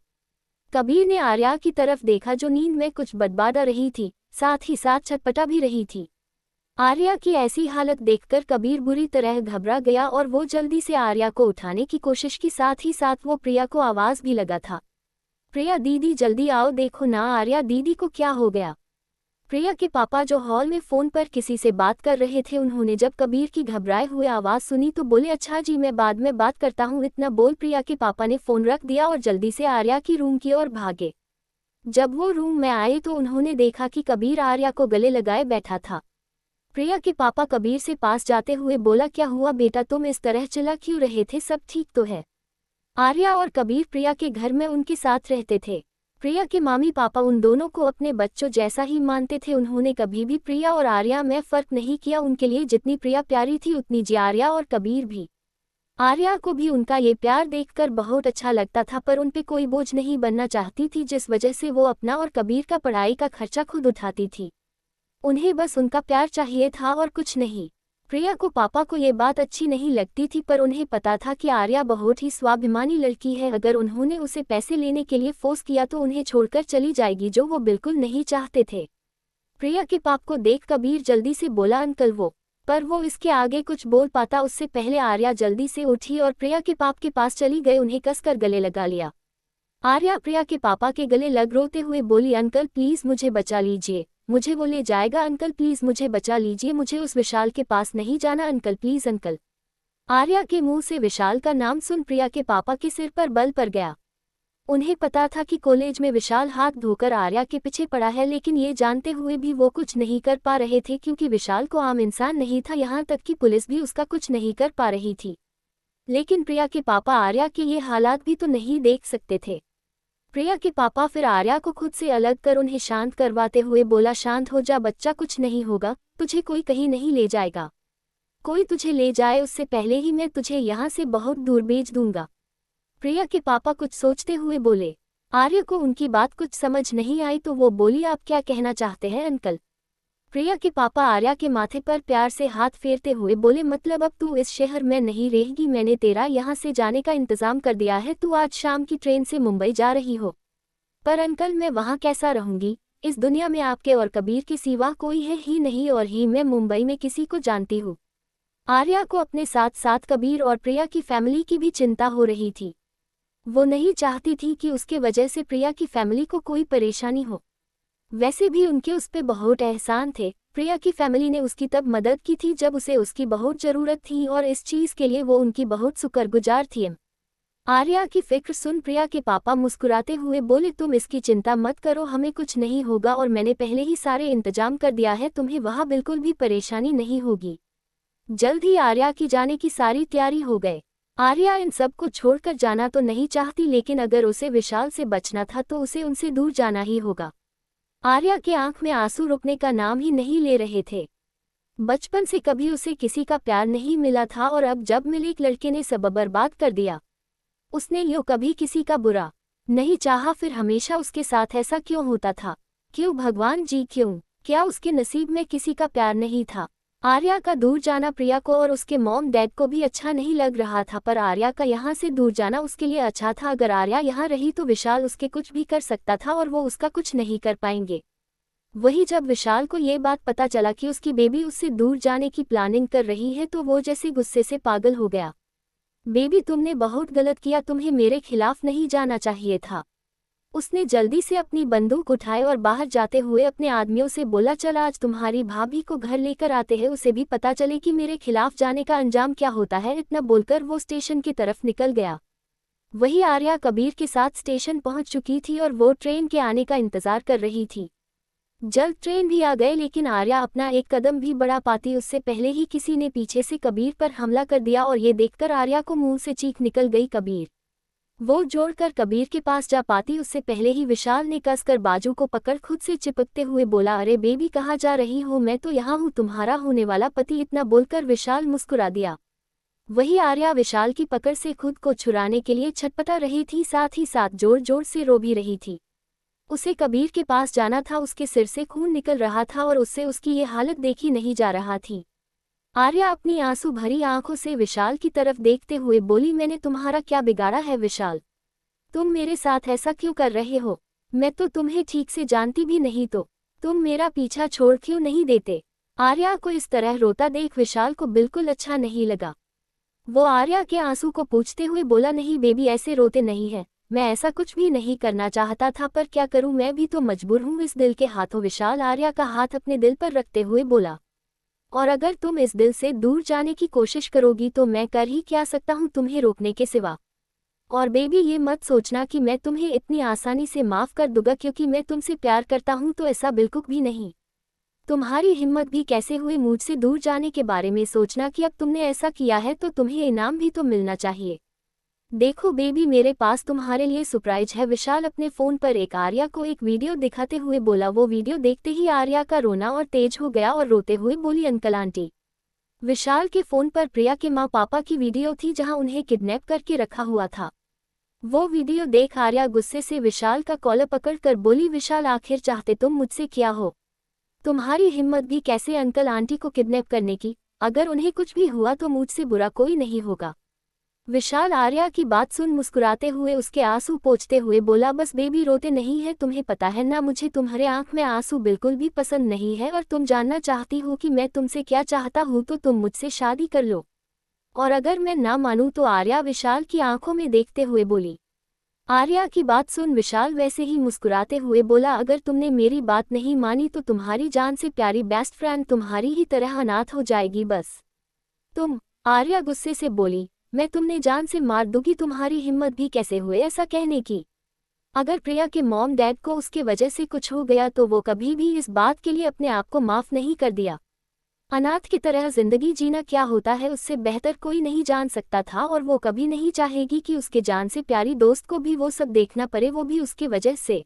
S1: कबीर ने आर्या की तरफ देखा जो नींद में कुछ बदबादा रही थी, साथ ही साथ छटपटा भी रही थी। आर्या की ऐसी हालत देखकर कबीर बुरी तरह घबरा गया और वो जल्दी से आर्या को उठाने की कोशिश की, साथ ही साथ वो प्रिया को आवाज़ भी लगा था। प्रिया दीदी जल्दी आओ, देखो ना आर्या दीदी को क्या हो गया। प्रिया के पापा जो हॉल में फ़ोन पर किसी से बात कर रहे थे, उन्होंने जब कबीर की घबराए हुए आवाज़ सुनी तो बोले, अच्छा जी मैं बाद में बात करता हूँ। इतना बोल प्रिया के पापा ने फ़ोन रख दिया और जल्दी से आर्या की रूम की ओर भागे। जब वो रूम में आए तो उन्होंने देखा कि कबीर आर्या को गले लगाए बैठा था। प्रिया के पापा कबीर से पास जाते हुए बोला, क्या हुआ बेटा, तुम इस तरह चिल्ला क्यों रहे थे, सब ठीक तो है? आर्या और कबीर प्रिया के घर में उनके साथ रहते थे। प्रिया के मामी पापा उन दोनों को अपने बच्चों जैसा ही मानते थे। उन्होंने कभी भी प्रिया और आर्या में फ़र्क नहीं किया। उनके लिए जितनी प्रिया प्यारी थी उतनी जी आर्या और कबीर भी। आर्या को भी उनका ये प्यार देखकर बहुत अच्छा लगता था, पर उन पे कोई बोझ नहीं बनना चाहती थी, जिस वजह से वो अपना और कबीर का पढ़ाई का खर्चा खुद उठाती थी। उन्हें बस उनका प्यार चाहिए था और कुछ नहीं। प्रिया को पापा को ये बात अच्छी नहीं लगती थी, पर उन्हें पता था कि आर्या बहुत ही स्वाभिमानी लड़की है। अगर उन्होंने उसे पैसे लेने के लिए फोर्स किया तो उन्हें छोड़कर चली जाएगी, जो वो बिल्कुल नहीं चाहते थे। प्रिया के पाप को देख कबीर जल्दी से बोला, अंकल वो। पर वो इसके आगे कुछ बोल पाता उससे पहले आर्या जल्दी से उठी और प्रिया के पाप के पास चली गई, उन्हें कसकर गले लगा लिया। आर्या प्रिया के पापा के गले लग रोते हुए बोली, अंकल प्लीज़ मुझे बचा लीजिए, मुझे वो ले जाएगा, अंकल प्लीज़ मुझे बचा लीजिए, मुझे उस विशाल के पास नहीं जाना, अंकल प्लीज़ अंकल। आर्या के मुंह से विशाल का नाम सुन प्रिया के पापा के सिर पर बल पड़ गया। उन्हें पता था कि कॉलेज में विशाल हाथ धोकर आर्या के पीछे पड़ा है, लेकिन ये जानते हुए भी वो कुछ नहीं कर पा रहे थे, क्योंकि विशाल को आम इंसान नहीं था, यहाँ तक कि पुलिस भी उसका कुछ नहीं कर पा रही थी। लेकिन प्रिया के पापा आर्या के ये हालात भी तो नहीं देख सकते थे। प्रिया के पापा फिर आर्या को खुद से अलग कर उन्हें शांत करवाते हुए बोला, शांत हो जा बच्चा, कुछ नहीं होगा, तुझे कोई कहीं नहीं ले जाएगा। कोई तुझे ले जाए उससे पहले ही मैं तुझे यहाँ से बहुत दूर भेज दूंगा। प्रिया के पापा कुछ सोचते हुए बोले। आर्या को उनकी बात कुछ समझ नहीं आई तो वो बोली, आप क्या कहना चाहते हैं अंकल? प्रिया के पापा आर्या के माथे पर प्यार से हाथ फेरते हुए बोले, मतलब अब तू इस शहर में नहीं रहेगी, मैंने तेरा यहाँ से जाने का इंतजाम कर दिया है, तू आज शाम की ट्रेन से मुंबई जा रही हो। पर अंकल मैं वहाँ कैसा रहूँगी? इस दुनिया में आपके और कबीर के सिवा कोई है ही नहीं, और ही मैं मुंबई में किसी को जानती हूँ। आर्या को अपने साथ साथ कबीर और प्रिया की फैमिली की भी चिंता हो रही थी। वो नहीं चाहती थी कि उसके वजह से प्रिया की फैमिली को कोई परेशानी हो। वैसे भी उनके उस पे बहुत एहसान थे। प्रिया की फैमिली ने उसकी तब मदद की थी जब उसे उसकी बहुत ज़रूरत थी, और इस चीज़ के लिए वो उनकी बहुत शुक्रगुजार थी। आर्या की फिक्र सुन प्रिया के पापा मुस्कुराते हुए बोले, तुम इसकी चिंता मत करो, हमें कुछ नहीं होगा और मैंने पहले ही सारे इंतजाम कर दिया है, तुम्हें वहाँ बिल्कुल भी परेशानी नहीं होगी। जल्द ही आर्या की जाने की सारी तैयारी हो गए। आर्या इन सब को छोड़कर जाना तो नहीं चाहती, लेकिन अगर उसे विशाल से बचना था तो उसे उनसे दूर जाना ही होगा। आर्या के आंख में आंसू रुकने का नाम ही नहीं ले रहे थे। बचपन से कभी उसे किसी का प्यार नहीं मिला था, और अब जब मिले एक लड़के ने सब बर्बाद कर दिया। उसने यूं कभी किसी का बुरा नहीं चाहा, फिर हमेशा उसके साथ ऐसा क्यों होता था? क्यों भगवान जी क्यों? क्या उसके नसीब में किसी का प्यार नहीं था? आर्या का दूर जाना प्रिया को और उसके मॉम डैड को भी अच्छा नहीं लग रहा था, पर आर्या का यहाँ से दूर जाना उसके लिए अच्छा था। अगर आर्या यहाँ रही तो विशाल उसके कुछ भी कर सकता था और वो उसका कुछ नहीं कर पाएंगे। वही जब विशाल को ये बात पता चला कि उसकी बेबी उससे दूर जाने की प्लानिंग कर रही है तो वो जैसे गुस्से से पागल हो गया। बेबी तुमने बहुत गलत किया, तुम्हें मेरे खिलाफ नहीं जाना चाहिए था। उसने जल्दी से अपनी बंदूक उठाई और बाहर जाते हुए अपने आदमियों से बोला, चल आज तुम्हारी भाभी को घर लेकर आते हैं, उसे भी पता चले कि मेरे खिलाफ जाने का अंजाम क्या होता है। इतना बोलकर वो स्टेशन की तरफ निकल गया। वही आर्या कबीर के साथ स्टेशन पहुंच चुकी थी और वो ट्रेन के आने का इंतजार कर रही थी। जल्द ट्रेन भी आ गए, लेकिन आर्या अपना एक कदम भी बढ़ा पाती उससे पहले ही किसी ने पीछे से कबीर पर हमला कर दिया और ये देखकर आर्या को मुंह से चीख निकल गई। कबीर वो जोड़कर कबीर के पास जा पाती उससे पहले ही विशाल ने कसकर बाजू को पकड़ खुद से चिपकते हुए बोला, अरे बेबी कहाँ जा रही हो, मैं तो यहाँ हूँ, तुम्हारा होने वाला पति। इतना बोलकर विशाल मुस्कुरा दिया। वही आर्या विशाल की पकड़ से खुद को छुड़ाने के लिए छटपटा रही थी, साथ ही साथ जोर जोर से रो भी रही थी। उसे कबीर के पास जाना था, उसके सिर से खून निकल रहा था और उससे उसकी ये हालत देखी नहीं जा रहा थी। आर्या अपनी आंसू भरी आंखों से विशाल की तरफ देखते हुए बोली, मैंने तुम्हारा क्या बिगाड़ा है विशाल, तुम मेरे साथ ऐसा क्यों कर रहे हो? मैं तो तुम्हें ठीक से जानती भी नहीं, तो तुम मेरा पीछा छोड़ क्यों नहीं देते? आर्या को इस तरह रोता देख विशाल को बिल्कुल अच्छा नहीं लगा। वो आर्या के आंसू को पूछते हुए बोला, नहीं बेबी ऐसे रोते नहीं है, मैं ऐसा कुछ भी नहीं करना चाहता था, पर क्या करूं, मैं भी तो मजबूर हूं इस दिल के हाथों। विशाल आर्या का हाथ अपने दिल पर रखते हुए बोला, और अगर तुम इस दिल से दूर जाने की कोशिश करोगी तो मैं कर ही क्या सकता हूं तुम्हें रोकने के सिवा। और बेबी ये मत सोचना कि मैं तुम्हें इतनी आसानी से माफ कर दूंगा क्योंकि मैं तुमसे प्यार करता हूं, तो ऐसा बिल्कुल भी नहीं। तुम्हारी हिम्मत भी कैसे हुई मुझसे दूर जाने के बारे में सोचना कि अब तुमने ऐसा किया है तो तुम्हें इनाम भी तो मिलना चाहिए। देखो बेबी मेरे पास तुम्हारे लिए सरप्राइज है। विशाल अपने फोन पर एक आर्या को एक वीडियो दिखाते हुए बोला। वो वीडियो देखते ही आर्या का रोना और तेज हो गया और रोते हुए बोली, अंकल आंटी। विशाल के फोन पर प्रिया के माँ पापा की वीडियो थी जहां उन्हें किडनैप करके रखा हुआ था। वो वीडियो देख आर्या गुस्से से विशाल का कॉलर पकड़कर बोली, विशाल आखिर चाहते तुम मुझसे क्या हो? तुम्हारी हिम्मत भी कैसे अंकल आंटी को किडनैप करने की? अगर उन्हें कुछ भी हुआ तो मुझसे बुरा कोई नहीं होगा। विशाल आर्या की बात सुन मुस्कुराते हुए उसके आंसू पोंछते हुए बोला, बस बेबी रोते नहीं है, तुम्हें पता है ना मुझे तुम्हारे आंख में आंसू बिल्कुल भी पसंद नहीं है, और तुम जानना चाहती हो कि मैं तुमसे क्या चाहता हूँ तो तुम मुझसे शादी कर लो। और अगर मैं ना मानूं तो? आर्या विशाल की आंखों में देखते हुए बोली। आर्या की बात सुन विशाल वैसे ही मुस्कुराते हुए बोला, अगर तुमने मेरी बात नहीं मानी तो तुम्हारी जान से प्यारी बेस्ट फ्रेंड तुम्हारी ही तरह अनाथ हो जाएगी बस। तुम? आर्या गुस्से से बोली, मैं तुमने जान से मार दूंगी, तुम्हारी हिम्मत भी कैसे हुए ऐसा कहने की? अगर प्रिया के मॉम डैड को उसके वजह से कुछ हो गया तो वो कभी भी इस बात के लिए अपने आप को माफ नहीं कर दिया। अनाथ की तरह जिंदगी जीना क्या होता है उससे बेहतर कोई नहीं जान सकता था, और वो कभी नहीं चाहेगी कि उसके जान से प्यारी दोस्त को भी वो सब देखना पड़े, वो भी उसकी वजह से।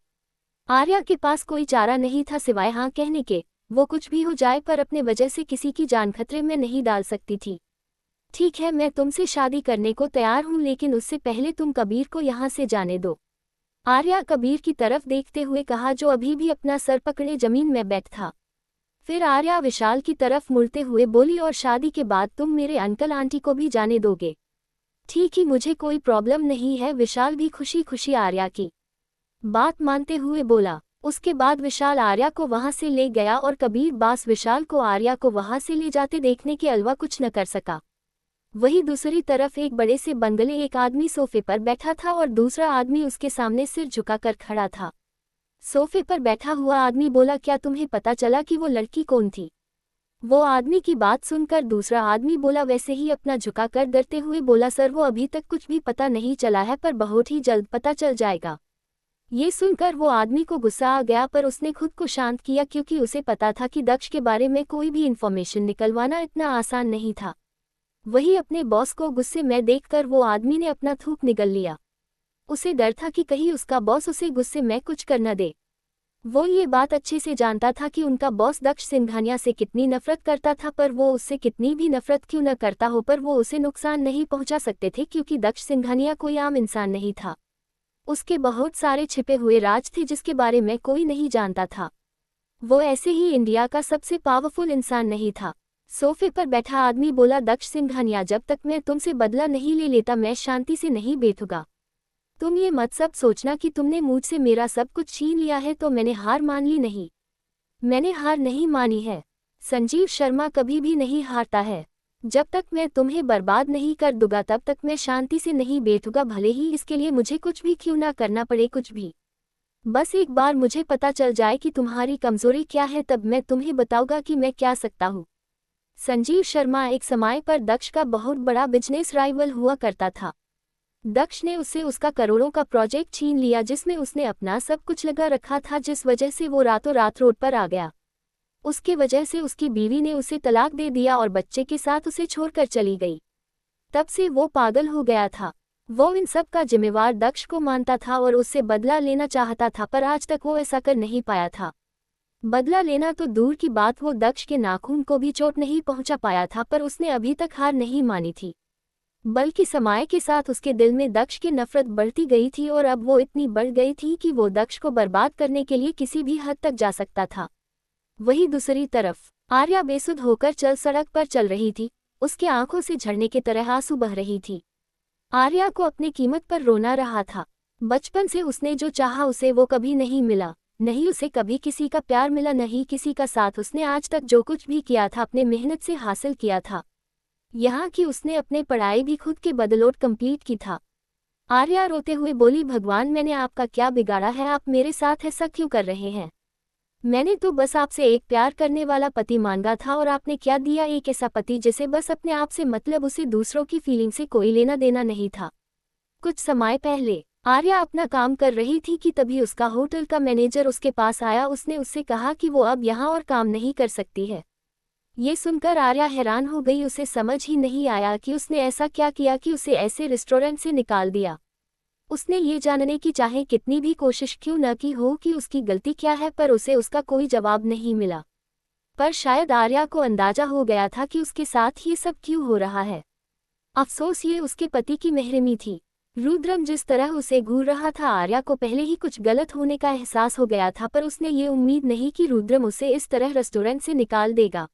S1: आर्या के पास कोई चारा नहीं था सिवाय हाँ कहने के। वो कुछ भी हो जाए पर अपने वजह से किसी की जान खतरे में नहीं डाल सकती थी। ठीक है मैं तुमसे शादी करने को तैयार हूँ, लेकिन उससे पहले तुम कबीर को यहाँ से जाने दो। आर्या कबीर की तरफ देखते हुए कहा, जो अभी भी अपना सर पकड़े जमीन में बैठ था। फिर आर्या विशाल की तरफ मुड़ते हुए बोली, और शादी के बाद तुम मेरे अंकल आंटी को भी जाने दोगे? ठीक ही, मुझे कोई प्रॉब्लम नहीं है। विशाल भी खुशी खुशी आर्या की बात मानते हुए बोला। उसके बाद विशाल आर्या को वहां से ले गया और कबीर बास विशाल को आर्या को वहां से ले जाते देखने के अलावा कुछ न कर सका। वही दूसरी तरफ एक बड़े से बंगले एक आदमी सोफे पर बैठा था और दूसरा आदमी उसके सामने सिर झुकाकर खड़ा था। सोफे पर बैठा हुआ आदमी बोला, क्या तुम्हें पता चला कि वो लड़की कौन थी? वो आदमी की बात सुनकर दूसरा आदमी बोला वैसे ही अपना झुकाकर डरते हुए बोला, सर वो अभी तक कुछ भी पता नहीं चला है, पर बहुत ही जल्द पता चल जाएगा। ये सुनकर वो आदमी को गुस्सा आ गया, पर उसने खुद को शांत किया क्योंकि उसे पता था कि दक्ष के बारे में कोई भी इन्फॉर्मेशन निकलवाना इतना आसान नहीं था। वही अपने बॉस को गुस्से में देखकर वो आदमी ने अपना थूक निगल लिया। उसे डर था कि कहीं उसका बॉस उसे गुस्से में कुछ कर न दे। वो ये बात अच्छे से जानता था कि उनका बॉस दक्ष सिंघानिया से कितनी नफरत करता था, पर वो उससे कितनी भी नफरत क्यों न करता हो, पर वो उसे नुकसान नहीं पहुंचा सकते थे क्योंकि दक्ष सिंघानिया कोई आम इंसान नहीं था। उसके बहुत सारे छिपे हुए राज थे जिसके बारे में कोई नहीं जानता था। वो ऐसे ही इंडिया का सबसे पावरफुल इंसान नहीं था। सोफे पर बैठा आदमी बोला, दक्ष सिंघानिया, जब तक मैं तुमसे बदला नहीं ले लेता मैं शांति से नहीं बैठूंगा। तुम ये मत सब सोचना कि तुमने मुझसे मेरा सब कुछ छीन लिया है तो मैंने हार मान ली। नहीं, मैंने हार नहीं मानी है। संजीव शर्मा कभी भी नहीं हारता है। जब तक मैं तुम्हें बर्बाद नहीं कर दूंगा तब तक मैं शांति से नहीं बैठूंगा, भले ही इसके लिए मुझे कुछ भी क्यों ना करना पड़े, कुछ भी। बस एक बार मुझे पता चल जाए कि तुम्हारी कमजोरी क्या है, तब मैं तुम्हें बताऊंगा कि मैं क्या सकता हूँ। संजीव शर्मा एक समय पर दक्ष का बहुत बड़ा बिजनेस राइवल हुआ करता था। दक्ष ने उससे उसका करोड़ों का प्रोजेक्ट छीन लिया, जिसमें उसने अपना सब कुछ लगा रखा था, जिस वजह से वो रातों रात रोड पर आ गया। उसके वजह से उसकी बीवी ने उसे तलाक दे दिया और बच्चे के साथ उसे छोड़कर चली गई। तब से वो पागल हो गया था। वो इन सब का जिम्मेवार दक्ष को मानता था और उससे बदला लेना चाहता था, पर आज तक वो ऐसा कर नहीं पाया था। बदला लेना तो दूर की बात, वो दक्ष के नाखून को भी चोट नहीं पहुंचा पाया था, पर उसने अभी तक हार नहीं मानी थी। बल्कि समय के साथ उसके दिल में दक्ष की नफरत बढ़ती गई थी और अब वो इतनी बढ़ गई थी कि वो दक्ष को बर्बाद करने के लिए किसी भी हद तक जा सकता था। वहीं दूसरी तरफ आर्या बेसुध होकर सड़क पर चल रही थी। उसके आंखों से झरने की तरह आंसू बह रही थी। आर्या को अपनी कीमत पर रोना रहा था। बचपन से उसने जो चाहा उसे वो कभी नहीं मिला। नहीं उसे कभी किसी का प्यार मिला, नहीं किसी का साथ। उसने आज तक जो कुछ भी किया था अपने मेहनत से हासिल किया था। यहाँ कि उसने अपने पढ़ाई भी खुद के बदौलत कंप्लीट की था। आर्या रोते हुए बोली, भगवान मैंने आपका क्या बिगाड़ा है, आप मेरे साथ ऐसा क्यों कर रहे हैं? मैंने तो बस आपसे एक प्यार करने वाला पति मांगा था और आपने क्या दिया, एक ऐसा पति जिसे बस अपने आप से मतलब, उसे दूसरों की फीलिंग से कोई लेना देना नहीं था। कुछ समय पहले आर्या अपना काम कर रही थी कि तभी उसका होटल का मैनेजर उसके पास आया। उसने उससे कहा कि वो अब यहाँ और काम नहीं कर सकती है। ये सुनकर आर्या हैरान हो गई। उसे समझ ही नहीं आया कि उसने ऐसा क्या किया कि उसे ऐसे रेस्टोरेंट से निकाल दिया। उसने ये जानने की चाहे कितनी भी कोशिश क्यों न की हो कि उसकी गलती क्या है, पर उसे उसका कोई जवाब नहीं मिला। पर शायद आर्या को अंदाजा हो गया था कि उसके साथ ये सब क्यों हो रहा है। अफसोस ये उसके पति की महरमी थी। रुद्रम जिस तरह उसे घूर रहा था, आर्या को पहले ही कुछ गलत होने का एहसास हो गया था, पर उसने ये उम्मीद नहीं कि रुद्रम उसे इस तरह रेस्टोरेंट से निकाल देगा।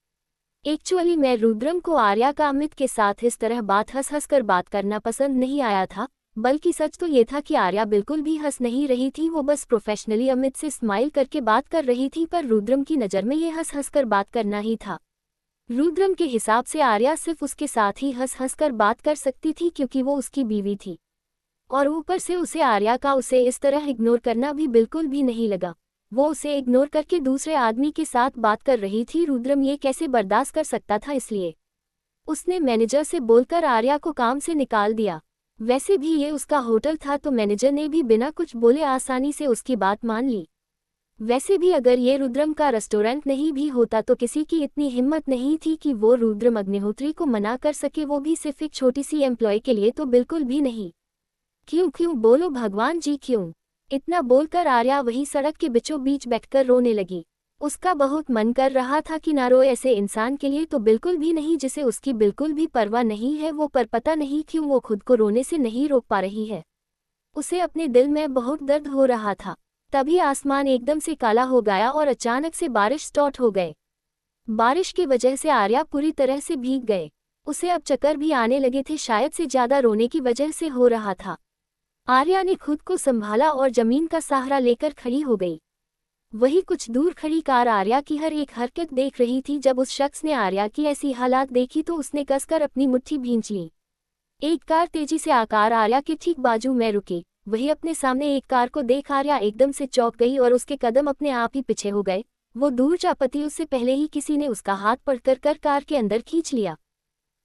S1: एक्चुअली मैं रुद्रम को आर्या का अमित के साथ इस तरह हंस हंस कर बात करना पसंद नहीं आया था, बल्कि सच तो ये था कि आर्या बिल्कुल भी हंस नहीं रही थी। वो बस प्रोफेशनली अमित से स्माइल करके बात कर रही थी, पर रुद्रम की नज़र में ये हंस हंस कर बात करना ही था। रुद्रम के हिसाब से आर्या सिर्फ उसके साथ ही हंस हंस कर बात कर सकती थी, क्योंकि वो उसकी बीवी थी। और ऊपर से उसे आर्या का उसे इस तरह इग्नोर करना भी बिल्कुल भी नहीं लगा। वो उसे इग्नोर करके दूसरे आदमी के साथ बात कर रही थी। रुद्रम ये कैसे बर्दाश्त कर सकता था, इसलिए उसने मैनेजर से बोलकर आर्या को काम से निकाल दिया। वैसे भी ये उसका होटल था, तो मैनेजर ने भी बिना कुछ बोले आसानी से उसकी बात मान ली। वैसे भी अगर ये रुद्रम का रेस्टोरेंट नहीं भी होता तो किसी की इतनी हिम्मत नहीं थी कि वो रुद्रम अग्निहोत्री को मना कर सके, वो भी सिर्फ एक छोटी सी एम्प्लॉय के लिए तो बिल्कुल भी नहीं। क्यों क्यों बोलो भगवान जी क्यों? इतना बोलकर आर्या वही सड़क के बीचों बीच बैठकर रोने लगी। उसका बहुत मन कर रहा था कि ना रोए ऐसे इंसान के लिए तो बिल्कुल भी नहीं, जिसे उसकी बिल्कुल भी परवाह नहीं है वो, पर पता नहीं क्यों वो खुद को रोने से नहीं रोक पा रही है। उसे अपने दिल में बहुत दर्द हो रहा था। तभी आसमान एकदम से काला हो गया और अचानक से बारिश स्टार्ट हो गए। बारिश की वजह से आर्या पूरी तरह से भीग गए। उसे अब चक्कर भी आने लगे थे, शायद से ज्यादा रोने की वजह से हो रहा था। आर्या ने खुद को संभाला और जमीन का सहारा लेकर खड़ी हो गई। वही कुछ दूर खड़ी कार आर्या की हर एक हरकत देख रही थी। जब उस शख्स ने आर्या की ऐसी हालात देखी तो उसने कसकर अपनी मुट्ठी भींच ली। एक कार तेजी से आकर आर्या के ठीक बाजू में रुकी। वही अपने सामने एक कार को देख आर्या एकदम से चौंक गई और उसके कदम अपने आप ही पीछे हो गए। वो दूर जा पती, उससे पहले ही किसी ने उसका हाथ पकड़कर कार के अंदर खींच लिया।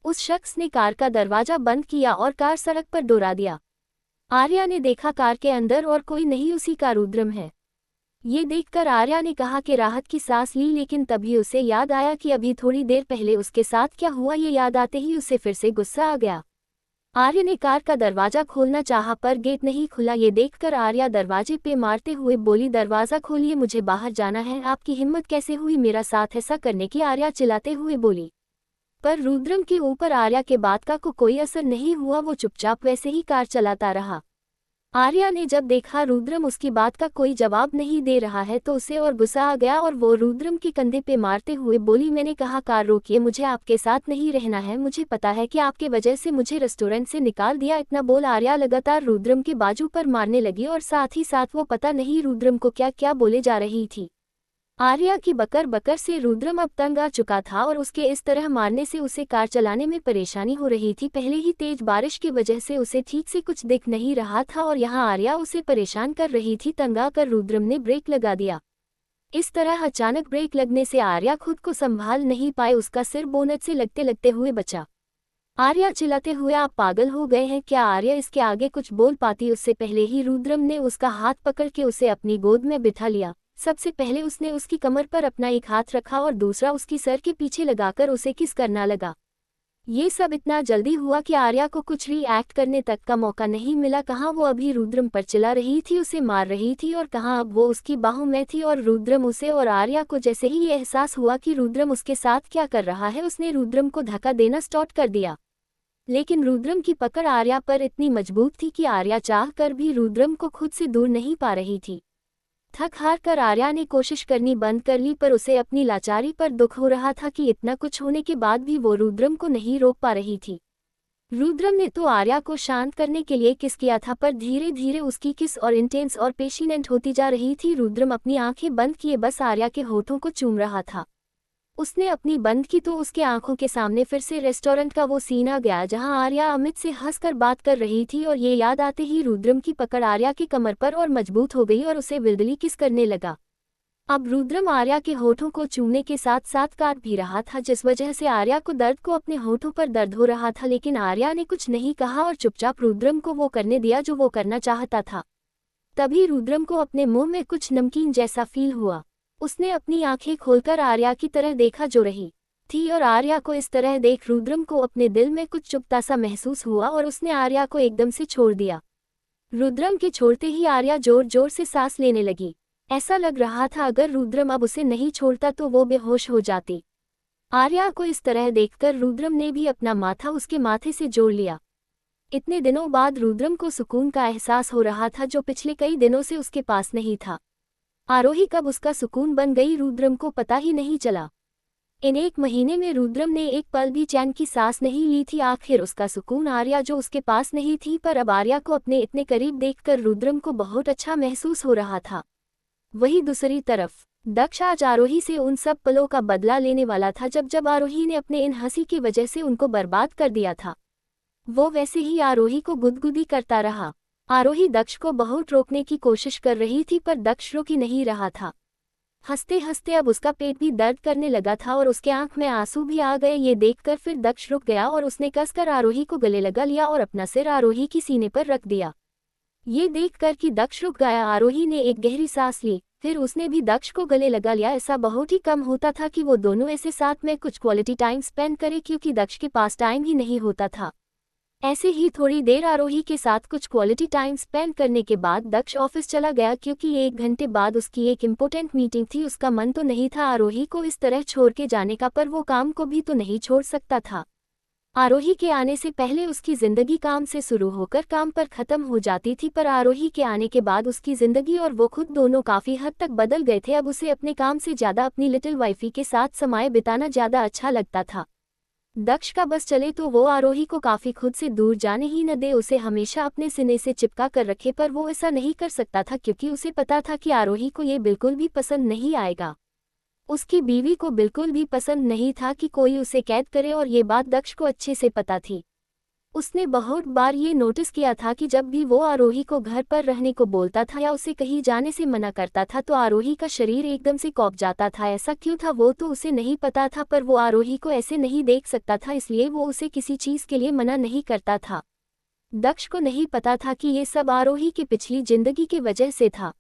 S1: उस शख्स ने कार का दरवाजा बंद किया और कार सड़क पर दौड़ा दिया। आर्या ने देखा कार के अंदर और कोई नहीं, उसी का रुद्रम है। ये देखकर आर्या ने कहा कि राहत की सांस ली, लेकिन तभी उसे याद आया कि अभी थोड़ी देर पहले उसके साथ क्या हुआ। ये याद आते ही उसे फिर से गुस्सा आ गया। आर्या ने कार का दरवाजा खोलना चाहा पर गेट नहीं खुला। ये देखकर आर्या दरवाजे पे मारते हुए बोली, दरवाजा खोलिए, मुझे बाहर जाना है। आपकी हिम्मत कैसे हुई मेरा साथ ऐसा करने की? आर्या चिल्लाते हुए बोली। पर रुद्रम के ऊपर आर्या के बात का कोई असर नहीं हुआ। वो चुपचाप वैसे ही कार चलाता रहा। आर्या ने जब देखा रुद्रम उसकी बात का कोई जवाब नहीं दे रहा है तो उसे और गुस्सा आ गया और वो रुद्रम के कंधे पे मारते हुए बोली, मैंने कहा कार रोकिए, मुझे आपके साथ नहीं रहना है। मुझे पता है कि आपके वजह से मुझे रेस्टोरेंट से निकाल दिया। इतना बोल आर्या लगातार रुद्रम के बाजू पर मारने लगी और साथ ही साथ वो पता नहीं रुद्रम को क्या क्या बोले जा रही थी। आर्या की बकर बकर से रुद्रम अब तंग आ चुका था और उसके इस तरह मारने से उसे कार चलाने में परेशानी हो रही थी। पहले ही तेज बारिश की वजह से उसे ठीक से कुछ दिख नहीं रहा था और यहाँ आर्या उसे परेशान कर रही थी। तंग आकर रुद्रम ने ब्रेक लगा दिया। इस तरह अचानक ब्रेक लगने से आर्या खुद को संभाल नहीं पाए, उसका सिर बोनट से लगते लगते हुए बचा। आर्या चिल्लाते हुए, आप पागल हो गए हैं क्या? आर्या इसके आगे कुछ बोल पाती उससे पहले ही रुद्रम ने उसका हाथ पकड़ के उसे अपनी गोद में बिठा लिया। सबसे पहले उसने उसकी कमर पर अपना एक हाथ रखा और दूसरा उसकी सर के पीछे लगाकर उसे किस करना लगा। ये सब इतना जल्दी हुआ कि आर्या को कुछ रिएक्ट करने तक का मौका नहीं मिला। कहाँ वो अभी रुद्रम पर चिल्ला रही थी, उसे मार रही थी, और कहाँ अब वो उसकी बाहों में थी और रुद्रम उसे। और आर्या को जैसे ही ये एहसास हुआ कि रुद्रम उसके साथ क्या कर रहा है, उसने रुद्रम को धक्का देना स्टार्ट कर दिया। लेकिन रुद्रम की पकड़ आर्या पर इतनी मजबूत थी कि आर्या चाह कर भी रुद्रम को खुद से दूर नहीं पा रही थी। थक हार कर आर्या ने कोशिश करनी बंद कर ली, पर उसे अपनी लाचारी पर दुख हो रहा था कि इतना कुछ होने के बाद भी वो रुद्रम को नहीं रोक पा रही थी। रुद्रम ने तो आर्या को शांत करने के लिए किस किया था, पर धीरे धीरे उसकी किस और इंटेंस और पेशेंट होती जा रही थी। रुद्रम अपनी आंखें बंद किए बस आर्या के होठों को चूम रहा था। उसने अपनी बंद की तो उसके आंखों के सामने फिर से रेस्टोरेंट का वो सीन आ गया जहां आर्या अमित से हंसकर बात कर रही थी, और ये याद आते ही रुद्रम की पकड़ आर्या की कमर पर और मजबूत हो गई और उसे विल्डली किस करने लगा। अब रुद्रम आर्या के होठों को चूमने के साथ साथ काट भी रहा था, जिस वजह से आर्या को दर्द को अपने होठों पर दर्द हो रहा था। लेकिन आर्या ने कुछ नहीं कहा और चुपचाप रुद्रम को वो करने दिया जो वो करना चाहता था। तभी रुद्रम को अपने मुंह में कुछ नमकीन जैसा फील हुआ। उसने अपनी आंखें खोलकर आर्या की तरह देखा जो रही थी, और आर्या को इस तरह देख रुद्रम को अपने दिल में कुछ चुभता सा महसूस हुआ और उसने आर्या को एकदम से छोड़ दिया। रुद्रम के छोड़ते ही आर्या जोर जोर से सांस लेने लगी। ऐसा लग रहा था अगर रुद्रम अब उसे नहीं छोड़ता तो वो बेहोश हो जाती। आर्या को इस तरह देखकर रुद्रम ने भी अपना माथा उसके माथे से जोड़ लिया। इतने दिनों बाद रुद्रम को सुकून का एहसास हो रहा था जो पिछले कई दिनों से उसके पास नहीं था। आरोही कब उसका सुकून बन गई रुद्रम को पता ही नहीं चला। इन 1 महीने में रुद्रम ने एक पल भी चैन की सांस नहीं ली थी। आखिर उसका सुकून आर्या जो उसके पास नहीं थी, पर अब आर्या को अपने इतने करीब देखकर रुद्रम को बहुत अच्छा महसूस हो रहा था। वहीं दूसरी तरफ दक्ष आज आरोही से उन सब पलों का बदला लेने वाला था जब जब आरोही ने अपने इन हंसी की वजह से उनको बर्बाद कर दिया था। वो वैसे ही आरोही को गुदगुदी करता रहा। आरोही दक्ष को बहुत रोकने की कोशिश कर रही थी, पर दक्ष रोक ही नहीं रहा था। हंसते हंसते अब उसका पेट भी दर्द करने लगा था और उसके आंख में आंसू भी आ गए। ये देखकर फिर दक्ष रुक गया और उसने कसकर आरोही को गले लगा लिया और अपना सिर आरोही की सीने पर रख दिया। ये देखकर कि दक्ष रुक गया, आरोही ने एक गहरी सांस ली, फिर उसने भी दक्ष को गले लगा लिया। ऐसा बहुत ही कम होता था कि वो दोनों ऐसे साथ में कुछ क्वालिटी टाइम स्पेंड करे, क्योंकि दक्ष के पास टाइम ही नहीं होता था। ऐसे ही थोड़ी देर आरोही के साथ कुछ क्वालिटी टाइम स्पेंड करने के बाद दक्ष ऑफिस चला गया, क्योंकि 1 घंटे बाद उसकी एक इम्पोर्टेंट मीटिंग थी। उसका मन तो नहीं था आरोही को इस तरह छोड़ के जाने का, पर वो काम को भी तो नहीं छोड़ सकता था। आरोही के आने से पहले उसकी जिंदगी काम से शुरू होकर काम पर खत्म हो जाती थी, पर आरोही के आने के बाद उसकी जिंदगी और वो खुद दोनों काफी हद तक बदल गए थे। अब उसे अपने काम से ज्यादा अपनी लिटिल वाइफी के साथ समय बिताना ज्यादा अच्छा लगता था। दक्ष का बस चले तो वो आरोही को काफी खुद से दूर जाने ही न दे, उसे हमेशा अपने सीने से चिपका कर रखे, पर वो ऐसा नहीं कर सकता था क्योंकि उसे पता था कि आरोही को ये बिल्कुल भी पसंद नहीं आएगा। उसकी बीवी को बिल्कुल भी पसंद नहीं था कि कोई उसे कैद करे, और ये बात दक्ष को अच्छे से पता थी। उसने बहुत बार ये नोटिस किया था कि जब भी वो आरोही को घर पर रहने को बोलता था या उसे कहीं जाने से मना करता था तो आरोही का शरीर एकदम से कौंप जाता था। ऐसा क्यों था वो तो उसे नहीं पता था, पर वो आरोही को ऐसे नहीं देख सकता था, इसलिए वो उसे किसी चीज के लिए मना नहीं करता था। दक्ष को नहीं पता था कि ये सब आरोही की पिछली जिंदगी की वजह से था।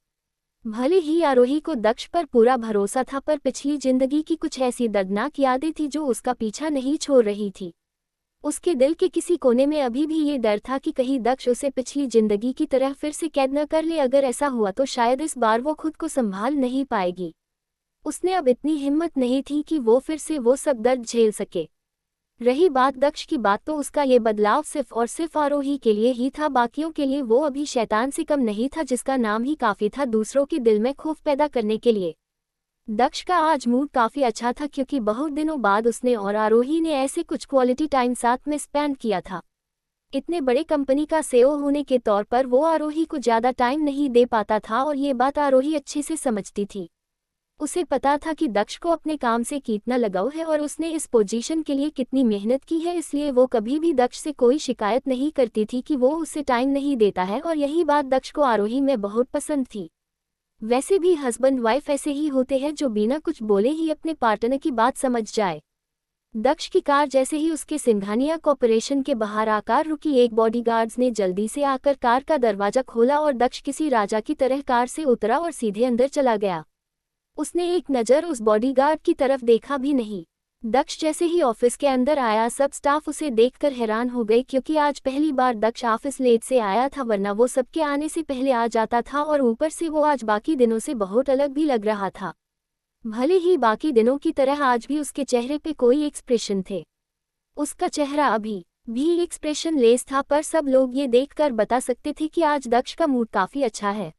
S1: भले ही आरोही को दक्ष पर पूरा भरोसा था, पर पिछली जिंदगी की कुछ ऐसी दर्दनाक यादें थी जो उसका पीछा नहीं छोड़ रही थी। उसके दिल के किसी कोने में अभी भी ये डर था कि कहीं दक्ष उसे पिछली जिंदगी की तरह फिर से कैद न कर ले। अगर ऐसा हुआ तो शायद इस बार वो खुद को संभाल नहीं पाएगी। उसने अब इतनी हिम्मत नहीं थी कि वो फिर से वो सब दर्द झेल सके। रही बात दक्ष की बात, तो उसका ये बदलाव सिर्फ और सिर्फ आरोही के लिए ही था, बाकियों के लिए वो अभी शैतान से कम नहीं था, जिसका नाम ही काफी था दूसरों के दिल में खौफ पैदा करने के लिए। दक्ष का आज मूड काफी अच्छा था क्योंकि बहुत दिनों बाद उसने और आरोही ने ऐसे कुछ क्वालिटी टाइम साथ में स्पेंड किया था। इतने बड़े कंपनी का सीईओ होने के तौर पर वो आरोही को ज्यादा टाइम नहीं दे पाता था और ये बात आरोही अच्छे से समझती थी। उसे पता था कि दक्ष को अपने काम से कितना लगाव है और उसने इस पोजीशन के लिए कितनी मेहनत की है, इसलिए वो कभी भी दक्ष से कोई शिकायत नहीं करती थी कि वो उसे टाइम नहीं देता है, और यही बात दक्ष को आरोही में बहुत पसंद थी। वैसे भी हस्बैंड वाइफ ऐसे ही होते हैं जो बिना कुछ बोले ही अपने पार्टनर की बात समझ जाए। दक्ष की कार जैसे ही उसके सिंघानिया कॉर्पोरेशन के बाहर आकर रुकी, एक बॉडीगार्ड्स ने जल्दी से आकर कार का दरवाजा खोला और दक्ष किसी राजा की तरह कार से उतरा और सीधे अंदर चला गया। उसने एक नज़र उस बॉडीगार्ड की तरफ देखा भी नहीं। दक्ष जैसे ही ऑफिस के अंदर आया, सब स्टाफ उसे देखकर हैरान हो गए, क्योंकि आज पहली बार दक्ष ऑफिस लेट से आया था, वरना वो सबके आने से पहले आ जाता था, और ऊपर से वो आज बाकी दिनों से बहुत अलग भी लग रहा था। भले ही बाकी दिनों की तरह आज भी उसके चेहरे पे कोई एक्सप्रेशन थे। उसका चेहरा अभी भी एक्सप्रेशन लेस था, पर सब लोग ये देखकर बता सकते थे कि आज दक्ष का मूड काफ़ी अच्छा है।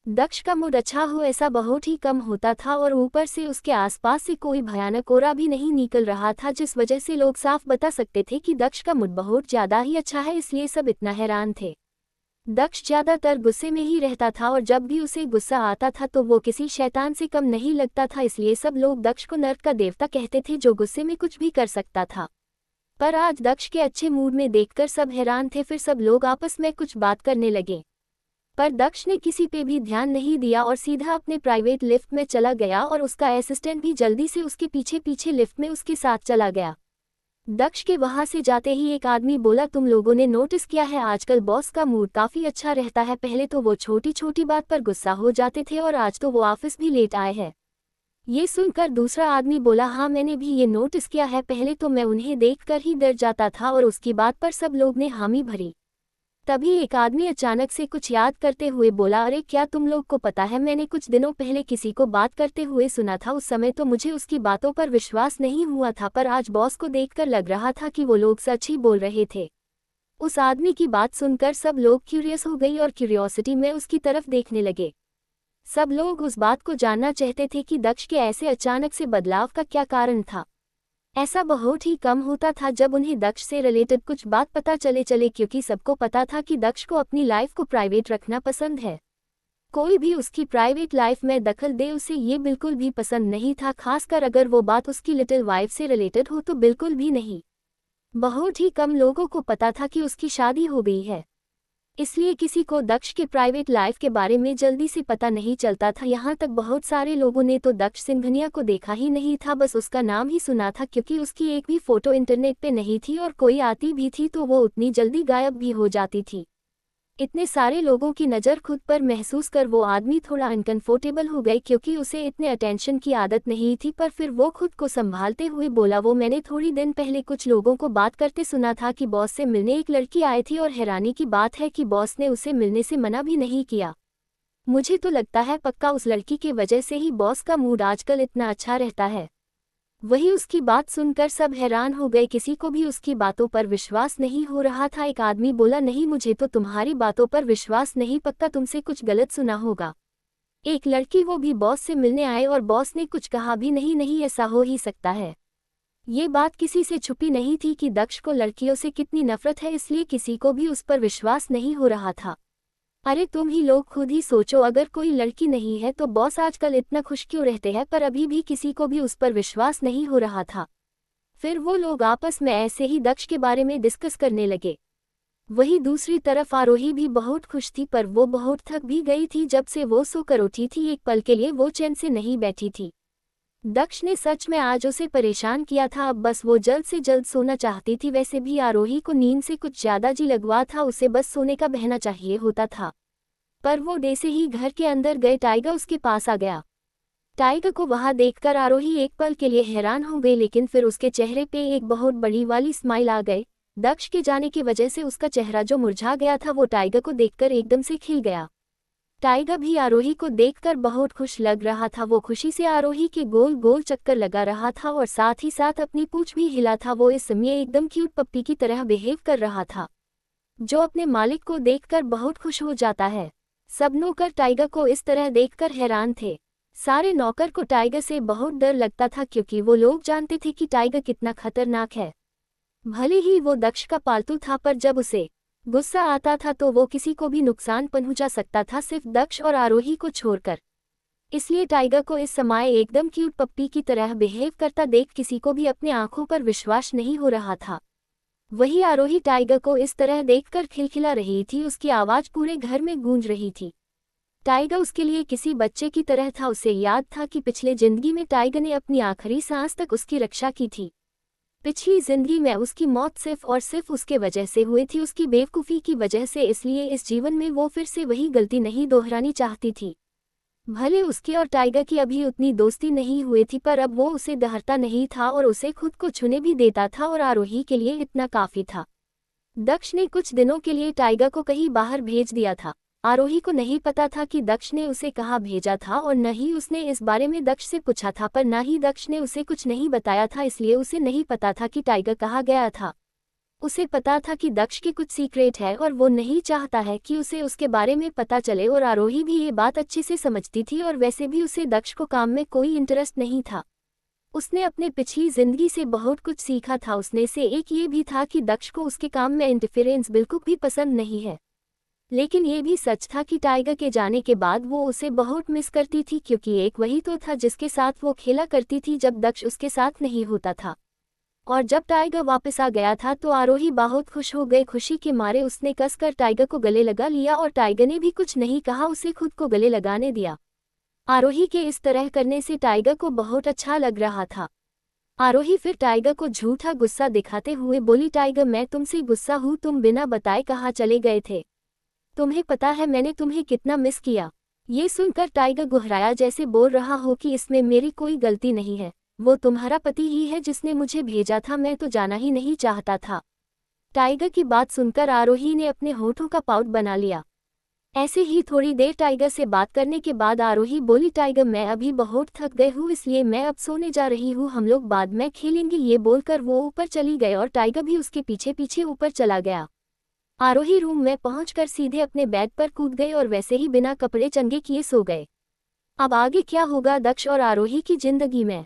S1: दक्ष का मूड अच्छा हो ऐसा बहुत ही कम होता था, और ऊपर से उसके आसपास से कोई भयानक ओरा भी नहीं निकल रहा था, जिस वजह से लोग साफ बता सकते थे कि दक्ष का मूड बहुत ज़्यादा ही अच्छा है, इसलिए सब इतना हैरान थे। दक्ष ज़्यादातर गुस्से में ही रहता था, और जब भी उसे गुस्सा आता था तो वो किसी शैतान से कम नहीं लगता था, इसलिए सब लोग दक्ष को नर्क का देवता कहते थे जो गुस्से में कुछ भी कर सकता था। पर आज दक्ष के अच्छे मूड में देखकर सब हैरान थे। फिर सब लोग आपस में कुछ बात करने लगे, पर दक्ष ने किसी पे भी ध्यान नहीं दिया और सीधा अपने प्राइवेट लिफ्ट में चला गया, और उसका असिस्टेंट भी जल्दी से उसके पीछे पीछे लिफ्ट में उसके साथ चला गया। दक्ष के वहां से जाते ही एक आदमी बोला, तुम लोगों ने नोटिस किया है आजकल बॉस का मूड काफ़ी अच्छा रहता है, पहले तो वो छोटी छोटी बात पर गुस्सा हो जाते थे और आज तो वो ऑफिस भी लेट आए हैं। ये सुनकर दूसरा आदमी बोला, हाँ मैंने भी ये नोटिस किया है, पहले तो मैं उन्हें देखकर ही डर जाता था, और उसकी बात पर सब लोग ने हामी भरी। तभी एक आदमी अचानक से कुछ याद करते हुए बोला, अरे क्या तुम लोग को पता है, मैंने कुछ दिनों पहले किसी को बात करते हुए सुना था, उस समय तो मुझे उसकी बातों पर विश्वास नहीं हुआ था, पर आज बॉस को देखकर लग रहा था कि वो लोग सच ही बोल रहे थे। उस आदमी की बात सुनकर सब लोग क्यूरियस हो गई और क्यूरियोसिटी में उसकी तरफ देखने लगे। सब लोग उस बात को जानना चाहते थे कि दक्ष के ऐसे अचानक से बदलाव का क्या कारण था। ऐसा बहुत ही कम होता था जब उन्हें दक्ष से रिलेटेड कुछ बात पता चले, क्योंकि सबको पता था कि दक्ष को अपनी लाइफ को प्राइवेट रखना पसंद है। कोई भी उसकी प्राइवेट लाइफ में दखल दे उसे ये बिल्कुल भी पसंद नहीं था, खासकर अगर वो बात उसकी लिटिल वाइफ से रिलेटेड हो तो बिल्कुल भी नहीं। बहुत ही कम लोगों को पता था कि उसकी शादी हो गई है, इसलिए किसी को दक्ष के प्राइवेट लाइफ के बारे में जल्दी से पता नहीं चलता था। यहाँ तक बहुत सारे लोगों ने तो दक्ष सिंघनिया को देखा ही नहीं था, बस उसका नाम ही सुना था, क्योंकि उसकी एक भी फोटो इंटरनेट पे नहीं थी, और कोई आती भी थी तो वो उतनी जल्दी गायब भी हो जाती थी। इतने सारे लोगों की नज़र खुद पर महसूस कर वो आदमी थोड़ा अनकंफर्टेबल हो गए, क्योंकि उसे इतने अटेंशन की आदत नहीं थी। पर फिर वो खुद को संभालते हुए बोला, वो मैंने थोड़ी दिन पहले कुछ लोगों को बात करते सुना था कि बॉस से मिलने एक लड़की आई थी, और हैरानी की बात है कि बॉस ने उसे मिलने से मना भी नहीं किया। मुझे तो लगता है पक्का उस लड़की की वजह से ही बॉस का मूड आजकल इतना अच्छा रहता है। वही उसकी बात सुनकर सब हैरान हो गए, किसी को भी उसकी बातों पर विश्वास नहीं हो रहा था। एक आदमी बोला, नहीं मुझे तो तुम्हारी बातों पर विश्वास नहीं, पक्का तुमसे कुछ गलत सुना होगा। एक लड़की, वो भी बॉस से मिलने आए और बॉस ने कुछ कहा भी नहीं। नहीं, ऐसा हो ही सकता है। ये बात किसी से छुपी नहीं थी कि दक्ष को लड़कियों से कितनी नफरत है, इसलिए किसी को भी उस पर विश्वास नहीं हो रहा था। अरे तुम ही लोग खुद ही सोचो, अगर कोई लड़की नहीं है तो बॉस आजकल इतना खुश क्यों रहते हैं, पर अभी भी किसी को भी उस पर विश्वास नहीं हो रहा था। फिर वो लोग आपस में ऐसे ही दक्ष के बारे में डिस्कस करने लगे। वही दूसरी तरफ आरोही भी बहुत खुश थी, पर वो बहुत थक भी गई थी। जब से वो सोकर उठी थी, एक पल के लिए वो चैन से नहीं बैठी थी। दक्ष ने सच में आज उसे परेशान किया था, अब बस वो जल्द से जल्द सोना चाहती थी। वैसे भी आरोही को नींद से कुछ ज्यादा जी लगवा था, उसे बस सोने का बहाना चाहिए होता था। पर वो जैसे ही घर के अंदर गए, टाइगर उसके पास आ गया। टाइगर को वहां देखकर आरोही एक पल के लिए हैरान हो गई, लेकिन फिर उसके चेहरे पे एक बहुत बड़ी वाली स्माइल आ गई। दक्ष के जाने की वजह से उसका चेहरा जो मुरझा गया था, वो टाइगर को देखकर एकदम से खिल गया। टाइगर भी आरोही को देखकर बहुत खुश लग रहा था। वो खुशी से आरोही के गोल गोल चक्कर लगा रहा था और साथ ही साथ अपनी पूंछ भी हिला था। वो इस समय एकदम क्यूट पप्पी की तरह बिहेव कर रहा था, जो अपने मालिक को देखकर बहुत खुश हो जाता है। सब नौकर टाइगर को इस तरह देखकर हैरान थे। सारे नौकर को टाइगर से बहुत डर लगता था, क्योंकि वो लोग जानते थे कि टाइगर कितना खतरनाक है। भले ही वो दक्ष का पालतू था, पर जब उसे गुस्सा आता था तो वो किसी को भी नुकसान पहुंचा सकता था, सिर्फ दक्ष और आरोही को छोड़कर। इसलिए टाइगर को इस समय एकदम क्यूट पप्पी की तरह बिहेव करता देख किसी को भी अपने आंखों पर विश्वास नहीं हो रहा था। वही आरोही टाइगर को इस तरह देखकर खिलखिला रही थी, उसकी आवाज़ पूरे घर में गूंज रही थी। टाइगर उसके लिए किसी बच्चे की तरह था। उसे याद था कि पिछले जिंदगी में टाइगर ने अपनी आखिरी सांस तक उसकी रक्षा की थी। पिछली जिंदगी में उसकी मौत सिर्फ और सिर्फ उसके वजह से हुई थी, उसकी बेवकूफ़ी की वजह से। इसलिए इस जीवन में वो फिर से वही गलती नहीं दोहरानी चाहती थी। भले उसके और टाइगर की अभी उतनी दोस्ती नहीं हुई थी, पर अब वो उसे डरता नहीं था और उसे खुद को छूने भी देता था, और आरोही के लिए इतना काफ़ी था। दक्ष ने कुछ दिनों के लिए टाइगर को कहीं बाहर भेज दिया था। आरोही को नहीं पता था कि दक्ष ने उसे कहाँ भेजा था, और न ही उसने इस बारे में दक्ष से पूछा था, पर न ही दक्ष ने उसे कुछ नहीं बताया था, इसलिए उसे नहीं पता था कि टाइगर कहाँ गया था। उसे पता था कि दक्ष की कुछ सीक्रेट है और वो नहीं चाहता है कि उसे उसके बारे में पता चले, और आरोही भी ये बात अच्छे से समझती थी। और वैसे भी उसे दक्ष को काम में कोई इंटरेस्ट नहीं था। उसने अपने पिछली जिंदगी से बहुत कुछ सीखा था। उसने से एक ये भी था कि दक्ष को उसके काम में इंटरफेरेंस बिल्कुल भी पसंद नहीं है। लेकिन ये भी सच था कि टाइगर के जाने के बाद वो उसे बहुत मिस करती थी, क्योंकि एक वही तो था जिसके साथ वो खेला करती थी जब दक्ष उसके साथ नहीं होता था। और जब टाइगर वापस आ गया था तो आरोही बहुत खुश हो गई। खुशी के मारे उसने कसकर टाइगर को गले लगा लिया, और टाइगर ने भी कुछ नहीं कहा, उसे खुद को गले लगाने दिया। आरोही के इस तरह करने से टाइगर को बहुत अच्छा लग रहा था। आरोही फिर टाइगर को झूठा गुस्सा दिखाते हुए बोली, टाइगर मैं तुमसे गुस्सा हूँ, तुम बिना बताए कहाँ चले गए थे? तुम्हें पता है मैंने तुम्हें कितना मिस किया? ये सुनकर टाइगर गुहराया, जैसे बोल रहा हो कि इसमें मेरी कोई गलती नहीं है। वो तुम्हारा पति ही है जिसने मुझे भेजा था, मैं तो जाना ही नहीं चाहता था। टाइगर की बात सुनकर आरोही ने अपने होठों का पाउट बना लिया। ऐसे ही थोड़ी देर टाइगर से बात करने के बाद आरोही बोली, टाइगर मैं अभी बहुत थक गई हूँ, इसलिए मैं अब सोने जा रही हूँ, हम लोग बाद में खेलेंगे। ये बोलकर वो ऊपर चली गई और टाइगर भी उसके पीछे पीछे ऊपर चला गया। आरोही रूम में पहुंचकर सीधे अपने बेड पर कूद गए और वैसे ही बिना कपड़े चंगे किए सो गए। अब आगे क्या होगा दक्ष और आरोही की जिंदगी में?